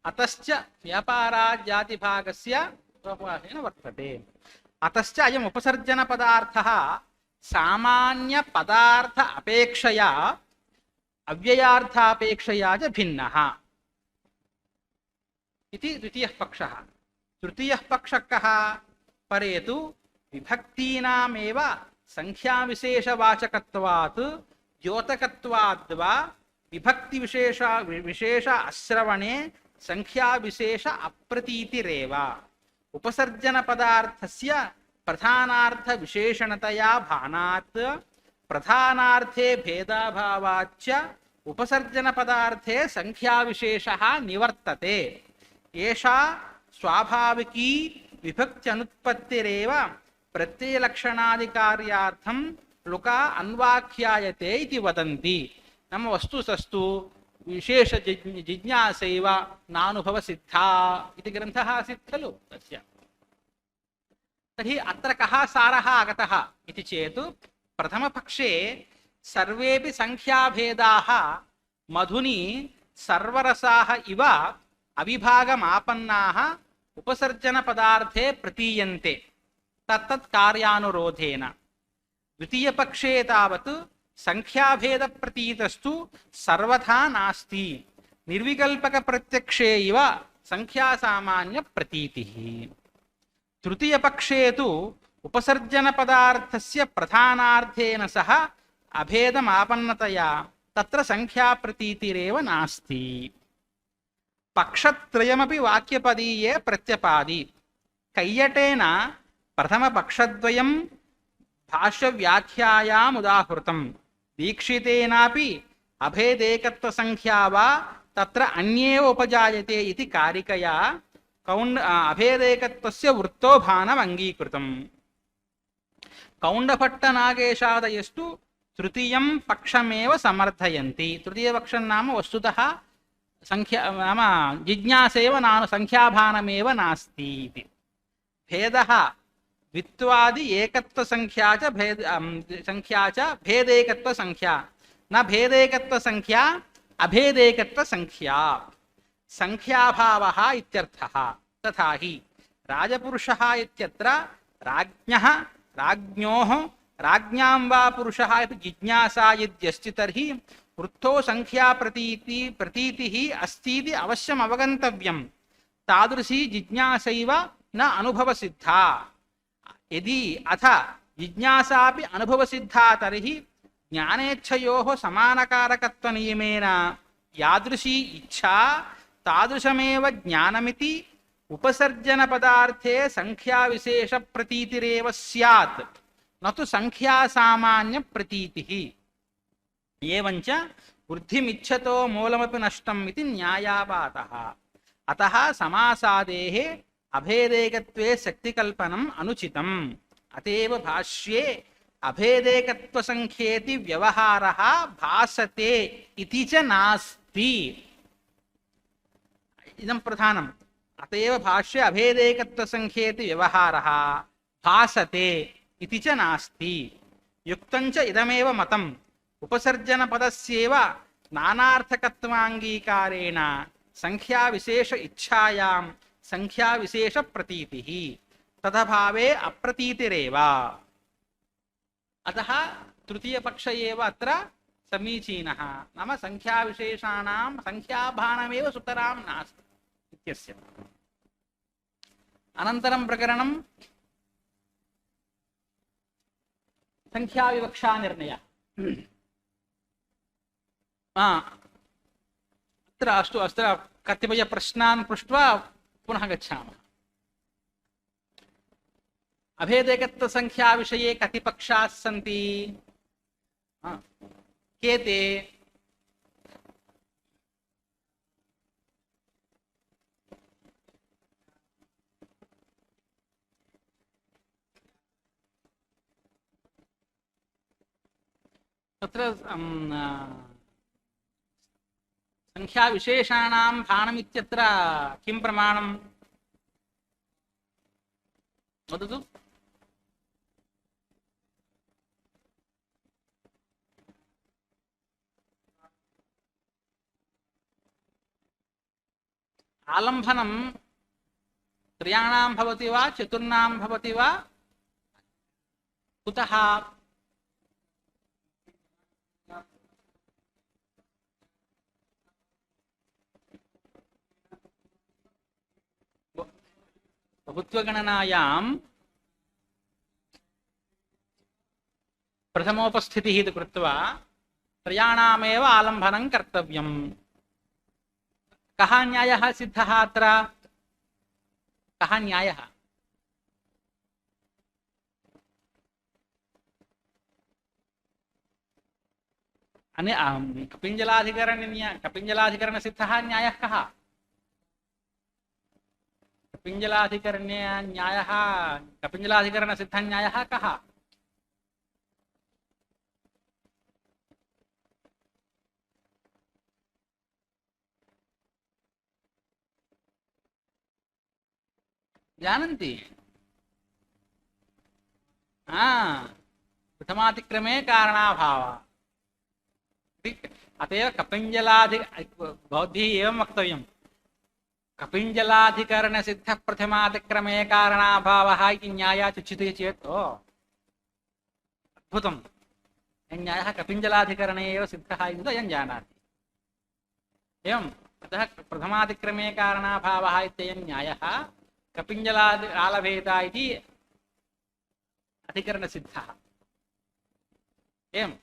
अतश्च व्यापारात् जातिभागस्य स्वभावेन वर्तते। अतश्च अयम् उपसर्जनपदार्थः सामान्य पदार्थ अपेक्षया अव्ययार्थापेक्षया च भिन्नः इति द्वितीयः पक्षः। तृतीयः पक्षः कः? परे तु विभक्तीनामेव संख्याविशेषवाचकत्वात् द्योतकत्वाद्वा विभक्तिविशेष आश्रवणे संख्याविशेष अप्रतीतिरेव। उपसर्जनपदार्थस्य प्रधानार्थविशेषणतया भानात् प्रधानार्थे भेदाभावाच्च उपसर्जनपदार्थे संख्याविशेषः निवर्तते। एषा स्वाभाविकी विभक्त्यनुत्पत्तिरेव प्रत्ययलक्षणादिकार्यार्थं लुका अन्वाख्यायते इति वदन्ति। नाम वस्तुसस्तु विशेष जिज्ञासैव नानुभव सिद्धा इति ग्रन्थः आसीत् खलु तस्य। तर्हि अत्र कः सारः आगतः इति चेत् प्रथमपक्षे सर्वेपि संख्याभेदाः मधुनि सर्वरसाः इव अविभागमापन्नाः उपसर्जनपदार्थे प्रतीयन्ते तत्तत् कार्यानुरोधेन। द्वितीयपक्षे तावत् संख्याभेदप्रतीतस्तु सर्वथा नास्ति, निर्विकल्पकप्रत्यक्षे इव संख्यासामान्यप्रतीतिः। तृतीयपक्षे तु उपसर्जनपदार्थस्य प्रधानार्थेन सह अभेदमापन्नतया तत्र संख्याप्रतीतिरेव नास्ति। पक्षत्रयमपि वाक्यपदीये प्रत्यपादि। कैयटेन प्रथमपक्षद्वयं भाष्यव्याख्यायाम् उदाहृतम्। दीक्षितेनापि अभेदेकत्वसंख्या वा तत्र अन्येव उपजायते इति कारिकया अभेदेकत्वस्य वृत्तो भानम् अङ्गीकृतम्। कौण्डभट्टनागेशादयस्तु तृतीयं पक्षमेव समर्थयन्ति। तृतीयपक्षं नाम वस्तुतः संख्या नाम जिज्ञासेव नानु संख्याभानमेव नास्ति इति। भेदः द्वित्वादि एकत्वसंख्या च भेदेकत्वसंख्या न भेदेकत्वसंख्या अभेदेकत्वसंख्या संख्याभावः इत्यर्थः। तथा हि राजपुरुषः इत्यत्र राज्ञः राज्ञोः राज्ञां वा पुरुषः इति जिज्ञासा यद्यस्ति तर्हि वृत्तो प्रतीतिः अस्तीति अवश्यम् अवगन्तव्यम्। तादृशी जिज्ञासैव न अनुभवसिद्धा। यदि अथ जिज्ञासापि अनुभवसिद्धा तर्हि ज्ञानेच्छयोः समानकारकत्वनियमेन यादृशी इच्छा तादृशमेव ज्ञानमिति उपसर्जनपदार्थे संख्याविशेषप्रतीतिरेव स्यात् न तु संख्यासामान्यप्रतीतिः। एवञ्च वृद्धिमिच्छतो मूलमपि नष्टम् इति न्यायावादः। अतः समासादेः अभेदेकत्वे शक्तिकल्पनम् अनुचितम्। अतएव भाष्ये अभेदेकत्वसंख्येति व्यवहारः भासते इति च नास्ति। इदं प्रधानम्। अतएव भाष्ये अभेदेकत्वसंख्येति व्यवहारः भासते इति च नास्ति। युक्तं च इदमेव मतम्। उपसर्जनपदस्येव नानार्थकत्वाङ्गीकारेण संख्याविशेष इच्छायां संख्याविशेषप्रतीतिः तदभावे अप्रतीतिरेव। अतः तृतीयपक्ष एव अत्र समीचीनः। नाम संख्याविशेषाणां संख्याभानमेव सुतरां नास्ति इत्यस्य। अनन्तरं प्रकरणं संख्याविवक्षानिर्णयः। अत्र कतिपयप्रश्नान् पृष्ट्वा पुनः गच्छामः। अभेदेकत्वसंख्याविषये कति पक्षाः सन्ति? के ते? तत्र संख्याविशेषाणां भानमित्यत्र किं प्रमाणं वदतु? आलम्भनं त्रयाणां भवति वा चतुर्णां भवति वा? कुतः? बहुत्वगणनायां प्रथमोपस्थितिः इति कृत्वा त्रयाणामेव आलम्भनं कर्तव्यम्। कः न्यायः सिद्धः अत्र? कः न्यायः? कपिञ्जलाधिकरणसिद्धः न्यायः कः? कपिञ्जलाधिकरणसिद्धन्यायः कः? जानन्ति? प्रथमातिक्रमे कारणाभावः। अतएव भवद्भिः एवं वक्तव्यम्। कपिञ्जलाधिकरणसिद्धः प्रथमातिक्रमे कारणाभावः इति न्यायात् उच्यते चेत् अद्भुतम्। अयं न्यायः कपिञ्जलाधिकरणे एव सिद्धः इति अयं जानाति। एवम् अतः प्रथमातिक्रमे कारणाभावः इत्ययं न्यायः कपिञ्जलालभेदा इति अधिकरणसिद्धः। एवम्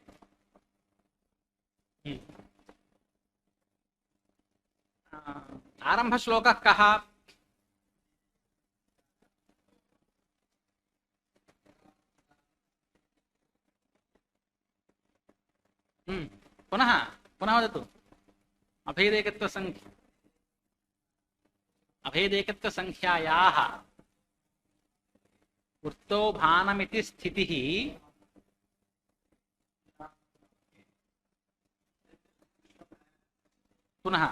आरम्भश्लोकः कः? पुनः वदतु। अभेदेकत्वसंख्यायाः वृत्तो भानमिति स्थितिः पुनः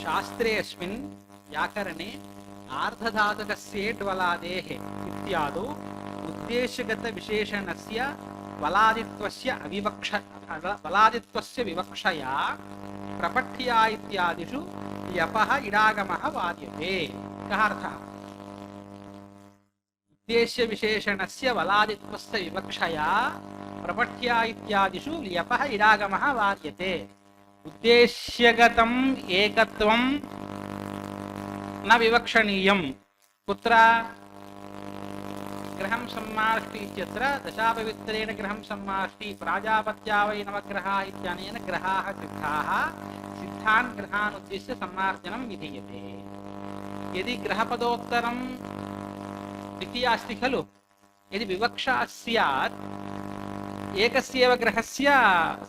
शास्त्रेऽस्मिन् व्याकरणे आर्धधातुकस्येट्वलादेः इत्यादौ उद्देश्यगतविशेषणस्य वलादित्वस्य विवक्षया प्रपठ्या इत्यादिषु ल्यपः इडागमः वार्यते। कः अर्थः? उद्देश्य विशेषणस्य वलादित्वस्य विवक्षया प्रपठ्या इत्यादिषु ल्यपः इडागमः वार्यते। उद्देश्यगतम् एकत्वं न विवक्षणीयं। कुत्र? गृहं सम्माष्टि इत्यत्र दशापवित्रेण गृहं सम्माष्टि प्राजापत्या वै नवग्रहाः इत्यनेन ग्रहाः सिद्धाः, सिद्धान् ग्रहान् उद्दिश्य सम्मार्जनं विधीयते। यदि ग्रहपदोत्तरं द्वितीया अस्ति खलु, यदि विवक्षा स्यात् एकस्यैव ग्रहस्य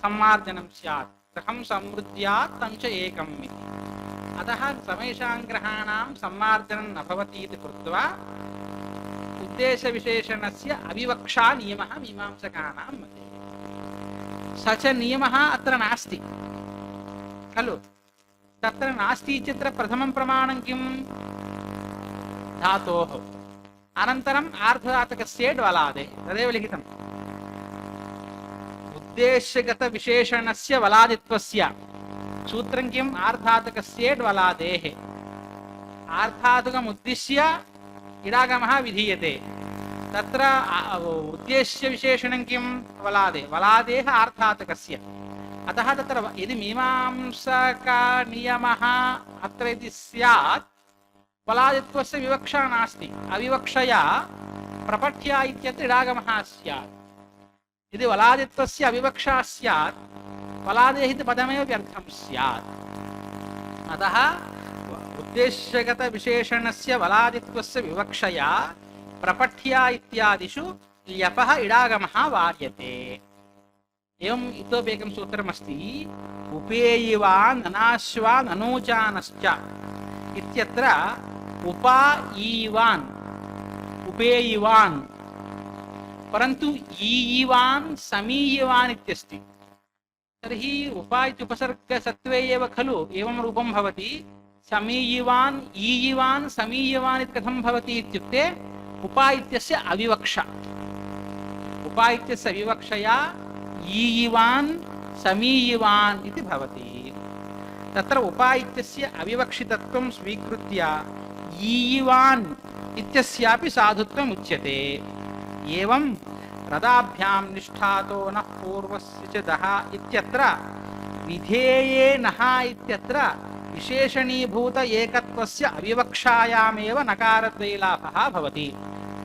सम्मार्जनं स्यात्। गृहं समृद्ध्यात् तं च एकम् इति। अतः समेषां ग्रहाणां सम्मार्जनं न भवति इति कृत्वा उद्देशविशेषणस्य अविवक्षा नियमः मीमांसकानां मते। स च नियमः अत्र नास्ति खलु। तत्र नास्ति इत्यत्र प्रथमं प्रमाणं किं? धातोः अनन्तरम् आर्धधातुकस्य ड्वलादे, तदेव लिखितम्। उद्देश्यगतविशेषणस्य वलादित्वस्य सूत्रं किम्? आर्धातुकस्य ड्वलादेः। आर्धातुकमुद्दिश्य इडागमः विधीयते। तत्र उद्देश्यविशेषणं किं? वलादे, वलादेः आर्धातुकस्य। अतः तत्र यदि मीमांसकनियमः अत्र यदि स्यात् वलादित्वस्य विवक्षा नास्ति, अविवक्षया प्रपठ्या इत्यत्र इडागमः स्यात्। यदि वलादित्वस्य अविवक्षा स्यात् वलादेः इति पदमेव व्यर्थं स्यात्। अतः उद्देश्यगतविशेषणस्य वलादित्वस्य विवक्षया प्रपठ्या इत्यादिषु ल्यपः इडागमः वार्यते। एवम् इतोपि एकं सूत्रमस्ति, उपेयिवान् अनाश्वान् अनूचानश्च इत्यत्र उपा ईवान् उपेयिवान्, परन्तु ईयिवान् समीयिवान् इत्यस्ति। तर्हि उपा इत्युपसर्गसत्त्वे एव खलु एवं रूपं भवति। समीयिवान् ईयिवान् समीयिवान् इति कथं भवति इत्युक्ते उपा इत्यस्य अविवक्षा, उपा इत्यस्य विवक्षया ईयिवान् समीयिवान् इति भवति। तत्र उपा इत्यस्य अविवक्षितत्वं स्वीकृत्य ईयिवान् इत्यस्यापि साधुत्वम् उच्यते। एवं रदाभ्यां निष्ठातो नः पूर्वस्य च दः इत्यत्र विधेये नः इत्यत्र विशेषणीभूत एकत्वस्य अविवक्षायामेव नकारद्वैलाभः भवति।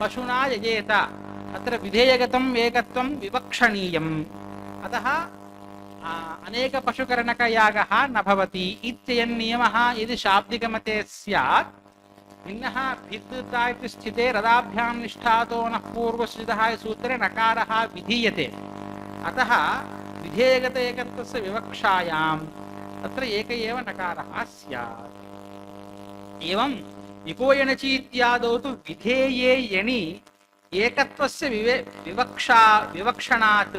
पशुना यजेत, अत्र विधेयगतम् एकत्वं विवक्षणीयम्। अतः अनेकपशुकरणकयागः न भवति इत्ययं नियमः यदि शाब्दिकमते स्यात्, भिन्नः भिद्ता इति स्थिते रदाभ्यां निष्ठातो नः पूर्वस्थितः सूत्रे नकारः विधीयते। अतः विधेयगत एकत्वस्य विवक्षायां तत्र एक एव नकारः स्यात्। एवं विकोयणचि इत्यादौ तु विधेये यणि एकत्वस्य विवक्षणात्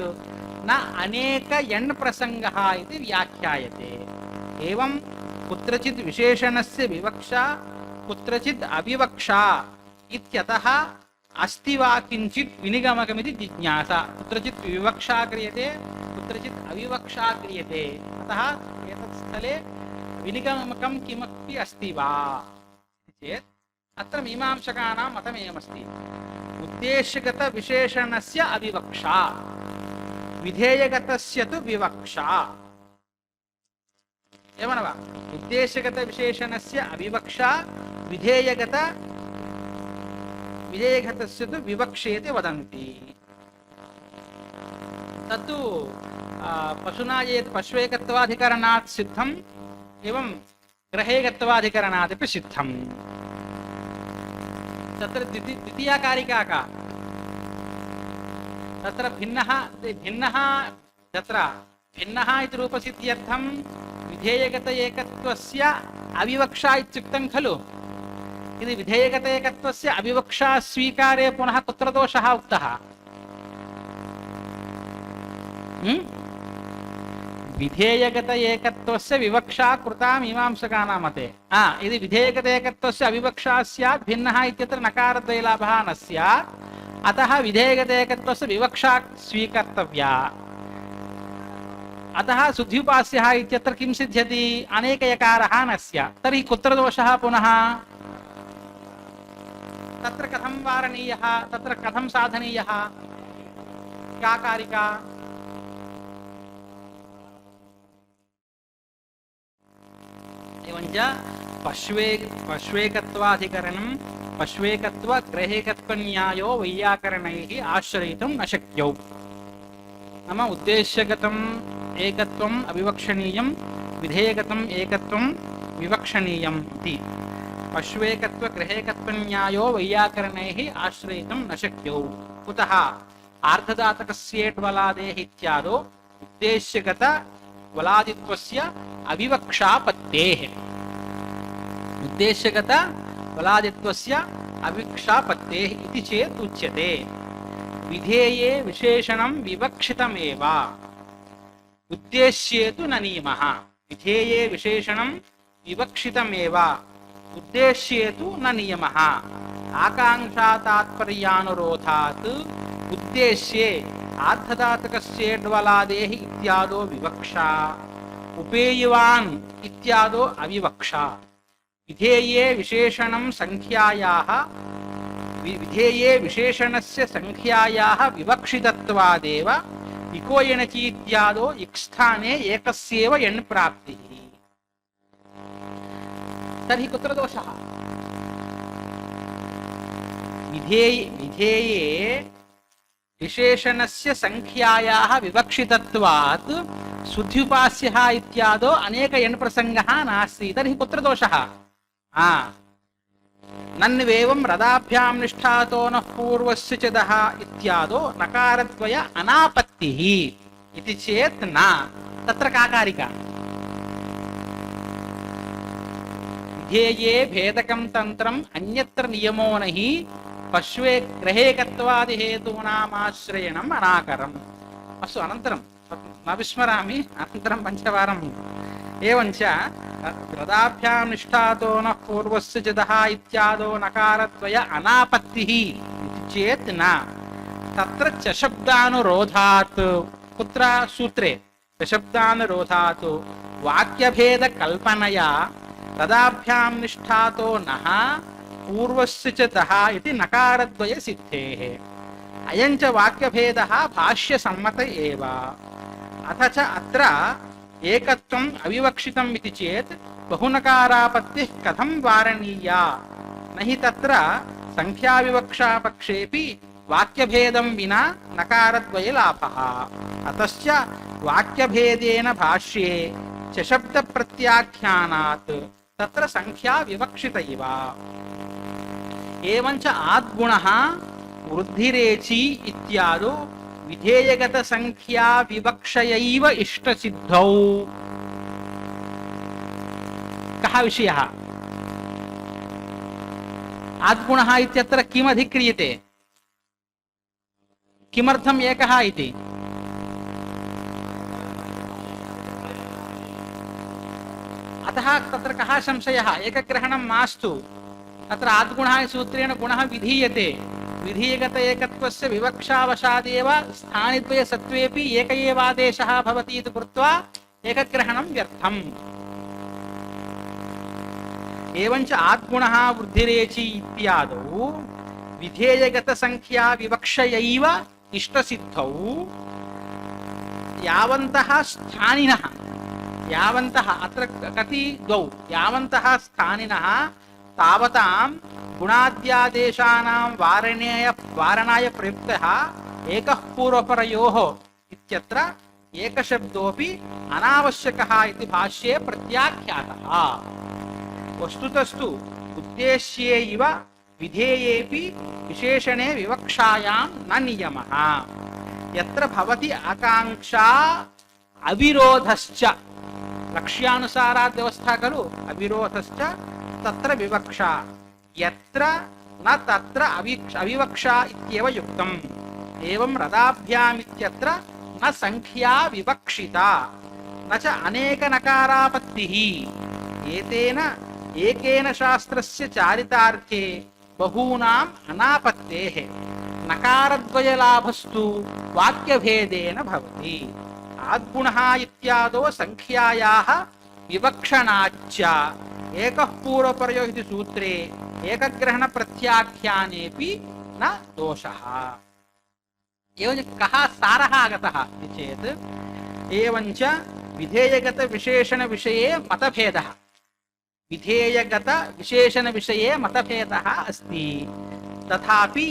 न अनेक यण् प्रसंगः इति व्याख्यायते। एवं कुत्रचित् विशेषणस्य विवक्षा कुत्रचित् अविवक्षा इत्यतः अस्ति वा किञ्चित् विनिगमकमिति जिज्ञासा। कुत्रचित् विवक्षा क्रियते, कुत्रचित् अविवक्षा क्रियते। अतः एतत् स्थले विनिगमकं किमपि अस्ति वा चेत् अत्र मीमांसकानां मतमेवमस्ति। उद्देश्यगतविशेषणस्य अविवक्षा, विधेयगतस्य तु विवक्षा। एवं न वा? उद्देश्यगतविशेषणस्य अविवक्षा, विधेयगतस्य तु विवक्षेति वदन्ति। तत्तु पशुना चेत् पश्वेकत्वाधिकरणात् सिद्धम्, एवं ग्रहेकत्वाधिकरणादपि सिद्धम्। तत्र द्वितीया कारिका का? तत्र भिन्नः इति रूपसिद्ध्यर्थं विधेयगत एकत्वस्य अविवक्षा इत्युक्तं खलु। यदि विधेयगत एकत्वस्य अविवक्षा स्वीकारे पुनः कुत्र दोषः उक्तः? विधेयगत एकत्वस्य विवक्षा कृता मीमांसकानां मते। यदि विधेयगत एकत्वस्य अविवक्षा स्यात् भिन्नः इत्यत्र नकारद्वयलाभः न स्यात्, अतः विधेयगत एकत्वस्य विवक्षा स्वीकर्तव्या। अतः शुद्ध्युपास्यः इत्यत्र किं सिद्ध्यति अनेकयकारः न स्यात् तर्हि कुत्र दोषः पुनः तत्र कथं वारणीयः तत्र कथं साधनीयः का कारिका एवञ्च पश्वेकत्वाधिकरणं पश्वेकत्वग्रहेकत्वन्यायो वैयाकरणैः आश्रयितुं न शक्यौ नाम उद्देश्यगतम् एकत्वम् अविवक्षणीयं विधेयगतम् एकत्वं विवक्षणीयम् इति पश्वेकत्वग्रहेकत्वन्यायो वैयाकरणैः आश्रयितुं न शक्यौ कुतः आर्धधातकस्येट्वलादेः इत्यादो उद्देश्यगत वलादित्वस्य अविवक्षापत्तेः उद्देश्यगत वलादित्वस्य अविवक्षापत्तेः इति चेत् उच्यते विधेये विशेषणं विवक्षितमेव उद्देश्ये तु न नियमः विधेये विशेषणं विवक्षितमेव उद्देश्ये तु न नियमः आकांक्षा तात्पर्यानुरोधात् उद्देश्ये आर्धधातुकस्येड्वलादेः इत्यादो विवक्षा उपेयवान् इत्यादो अविवक्षा विधेये विशेषणं संख्यायाः विधेये विशेषणस्य संख्यायाः विवक्षितत्वादेव इको एणचि इत्यादो इक्स्थाने एकस्येव एण् प्राप्तिः तर्हि कुत्र दोषः विधेये विशेषणस्य संख्यायाः विवक्षितत्वात् शुद्ध्युपास्यः इत्यादो अनेक एण् प्रसङ्गः नास्ति तर्हि कुत्र दोषः नन्वेवं रदाभ्यां निष्ठातो नः पूर्वस्य च दः इत्यादो नकारद्वय अनापत्तिः इति चेत् न तत्र का कारिका विधेये भेदकं तन्त्रम् अन्यत्र नियमो नहि पश्वे ग्रहेकत्वादि हेतूनामाश्रयणम् अनाकरम् अस्तु अनन्तरं न विस्मरामि अनन्तरं पञ्चवारम् एवञ्च रदाभ्यां निष्ठातो नः पूर्वस्य च दः इत्यादो नकारद्वय अनापत्तिः इति चेत् न तत्र च शब्दानुरोधात् कुत्र सूत्रे च शब्दानुरोधात् वाक्यभेदकल्पनया रदाभ्यां निष्ठातो नः पूर्वस्य च दः इति नकारद्वय सिद्धेः अयं च वाक्यभेदः भाष्यसम्मत एव अथ च अत्र एकत्वम् अविवक्षितम् इति चेत् बहुनकारापत्तिः कथं वारणीया न हि तत्र संख्याविवक्षापक्षेपि वाक्यभेदं विना नकारद्वयलाभः अतश्च वाक्यभेदेन भाष्ये च शब्दप्रत्याख्यानात् तत्र संख्या विवक्षित इव एवञ्च आद्गुणः वृद्धिरेचि इत्यादो विधेयगत संख्या विवक्षयैव इष्टसिद्धौ कः विषयः आद्गुणः इत्यत्र किम् अधिक्रियते किमर्थम् एकः इति अतः तत्र कः संशयः एकग्रहणं मास्तु तत्र आद्गुणः सूत्रेण गुणः विधीयते विधीयगत एकत्वस्य विवक्षावशादेव स्थानिद्वय सत्त्वेपि एक एव आदेशः भवति इति कृत्वा एकग्रहणं व्यर्थम् एवञ्च आद्गुणः वृद्धिरेचि इत्यादौ विधेयगत संख्या विवक्षयैव इष्टसिद्धौ यावन्तः स्थानिनः यावन्तः अत्र कति द्वौ यावन्तः स्थानिनः तावतां गुणाद्यादेशानां वारणाय प्रयुक्तः एकः पूर्वपरयोः इत्यत्र एकशब्दोऽपि अनावश्यकः इति भाष्ये प्रत्याख्यातः वस्तुतस्तु उद्देश्ये इव विधेयेऽपि विशेषणे विवक्षायां न नियमः यत्र भवति आकांक्षा अविरोधश्च लक्ष्यानुसारात् व्यवस्था खलु अविरोधश्च तत्र विवक्षा यत्र न तत्र अविवक्षा इत्येव युक्तम् एवं रदाभ्याम् इत्यत्र न संख्या विवक्षिता न च अनेक नकारापत्तिः एतेन एकेन शास्त्रस्य चारितार्थे बहूनाम् अनापत्तेः नकारद्वयलाभस्तु वाक्यभेदेन भवति आद्गुणः इत्यादो संख्यायाः विवक्षणाच्च एकः पूर्वपरयो इति सूत्रे एकग्रहणप्रत्याख्यानेऽपि न दोषः। एवं कः सारः आगतः इति चेत् एवञ्च विधेयगतविशेषणविषये मतभेदः, विधेयगतविशेषणविषये मतभेदः अस्ति। तथापि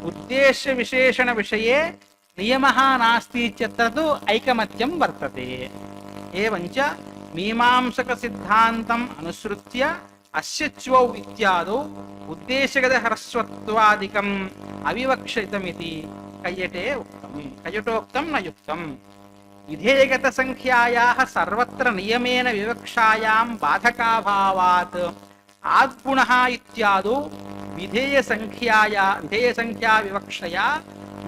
उद्देश्यविशेषणविषये नियमः नास्ति इत्यत्र तु ऐकमत्यं वर्तते। एवञ्च मीमांसकसिद्धान्तम् अनुसृत्य अस्य च्वौ इत्यादौ उद्देश्यगतह्रस्वत्वादिकम् अविवक्षितमिति कैयटे उक्तम्। कैयटोक्तं न युक्तम्। विधेयगतसंख्यायाः सर्वत्र नियमेन विवक्षायां बाधकाभावात् आद्गुणः इत्यादौ विधेयसंख्या विवक्षया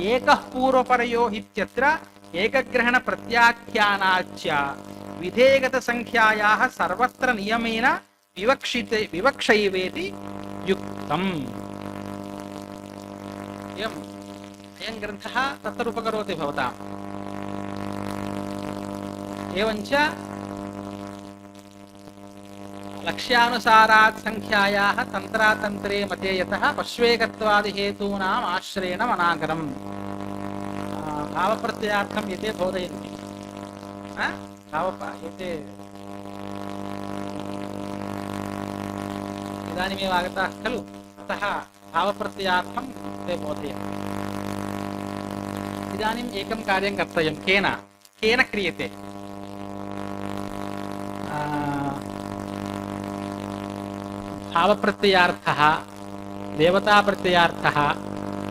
एकः पूर्वपरयो इत्यत्र एकग्रहणप्रत्याख्यानाच्च विधेयगतसंख्यायाः सर्वत्र नियमेन विवक्षैवेति युक्तम्। अयं ग्रन्थः तत्र उपकरोति भवताम्। एवञ्च लक्ष्यानुसारात् संख्यायाः तन्त्रातन्त्रे मते यतः पश्वेकत्वादिहेतूनाम् आश्रयेण अनागरम्। भावप्रत्ययार्थं एते बोधयन्ति। एते इदानीमेव आगताः खलु, अतः भावप्रत्ययार्थं ते बोधयन्ति। इदानीम् एकं कार्यं कर्तव्यं। केन क्रियते? भावप्रत्ययार्थः, देवताप्रत्ययार्थः,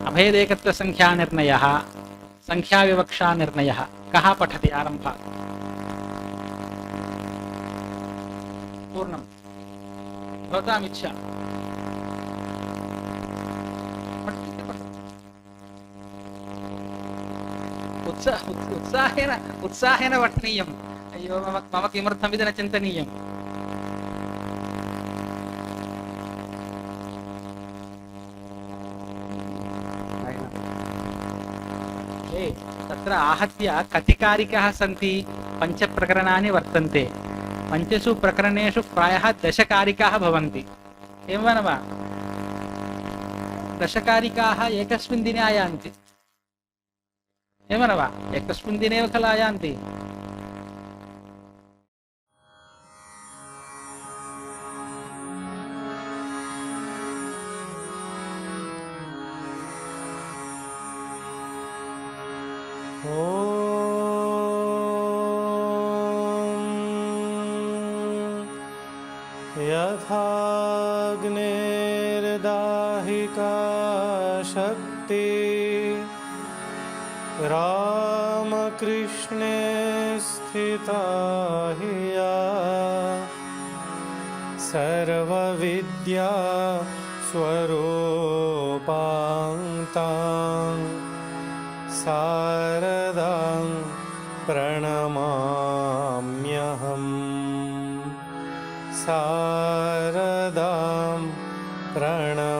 अभेदेकत्वसंख्यानिर्णयः, संख्याविवक्षानिर्णयः। कः पठति आरम्भात्? पूर्णं भवतामिच्छा। उत्साहेन पठनीयम्। अय्यो मम किमर्थमिति न चिन्तनीयम्। तत्र आहत्य कति कारिकाः सन्ति? 5 प्रकरणानि वर्तन्ते। 5 प्रकरणेषु प्रायः 10 कारिकाः भवन्ति। एवं न वा? 10 कारिकाः एकस्मिन् दिने आयान्ति। एवं न वा? एकस्मिन् दिने एव खलु आयान्ति। यथाग्नेर्दाहिका शक्ति रामकृष्णे स्थिता हि या सर्वविद्या स्वरूपान्तां शारदां प्रणमाम्यहम्। शारदां प्रणमाम्यहम्।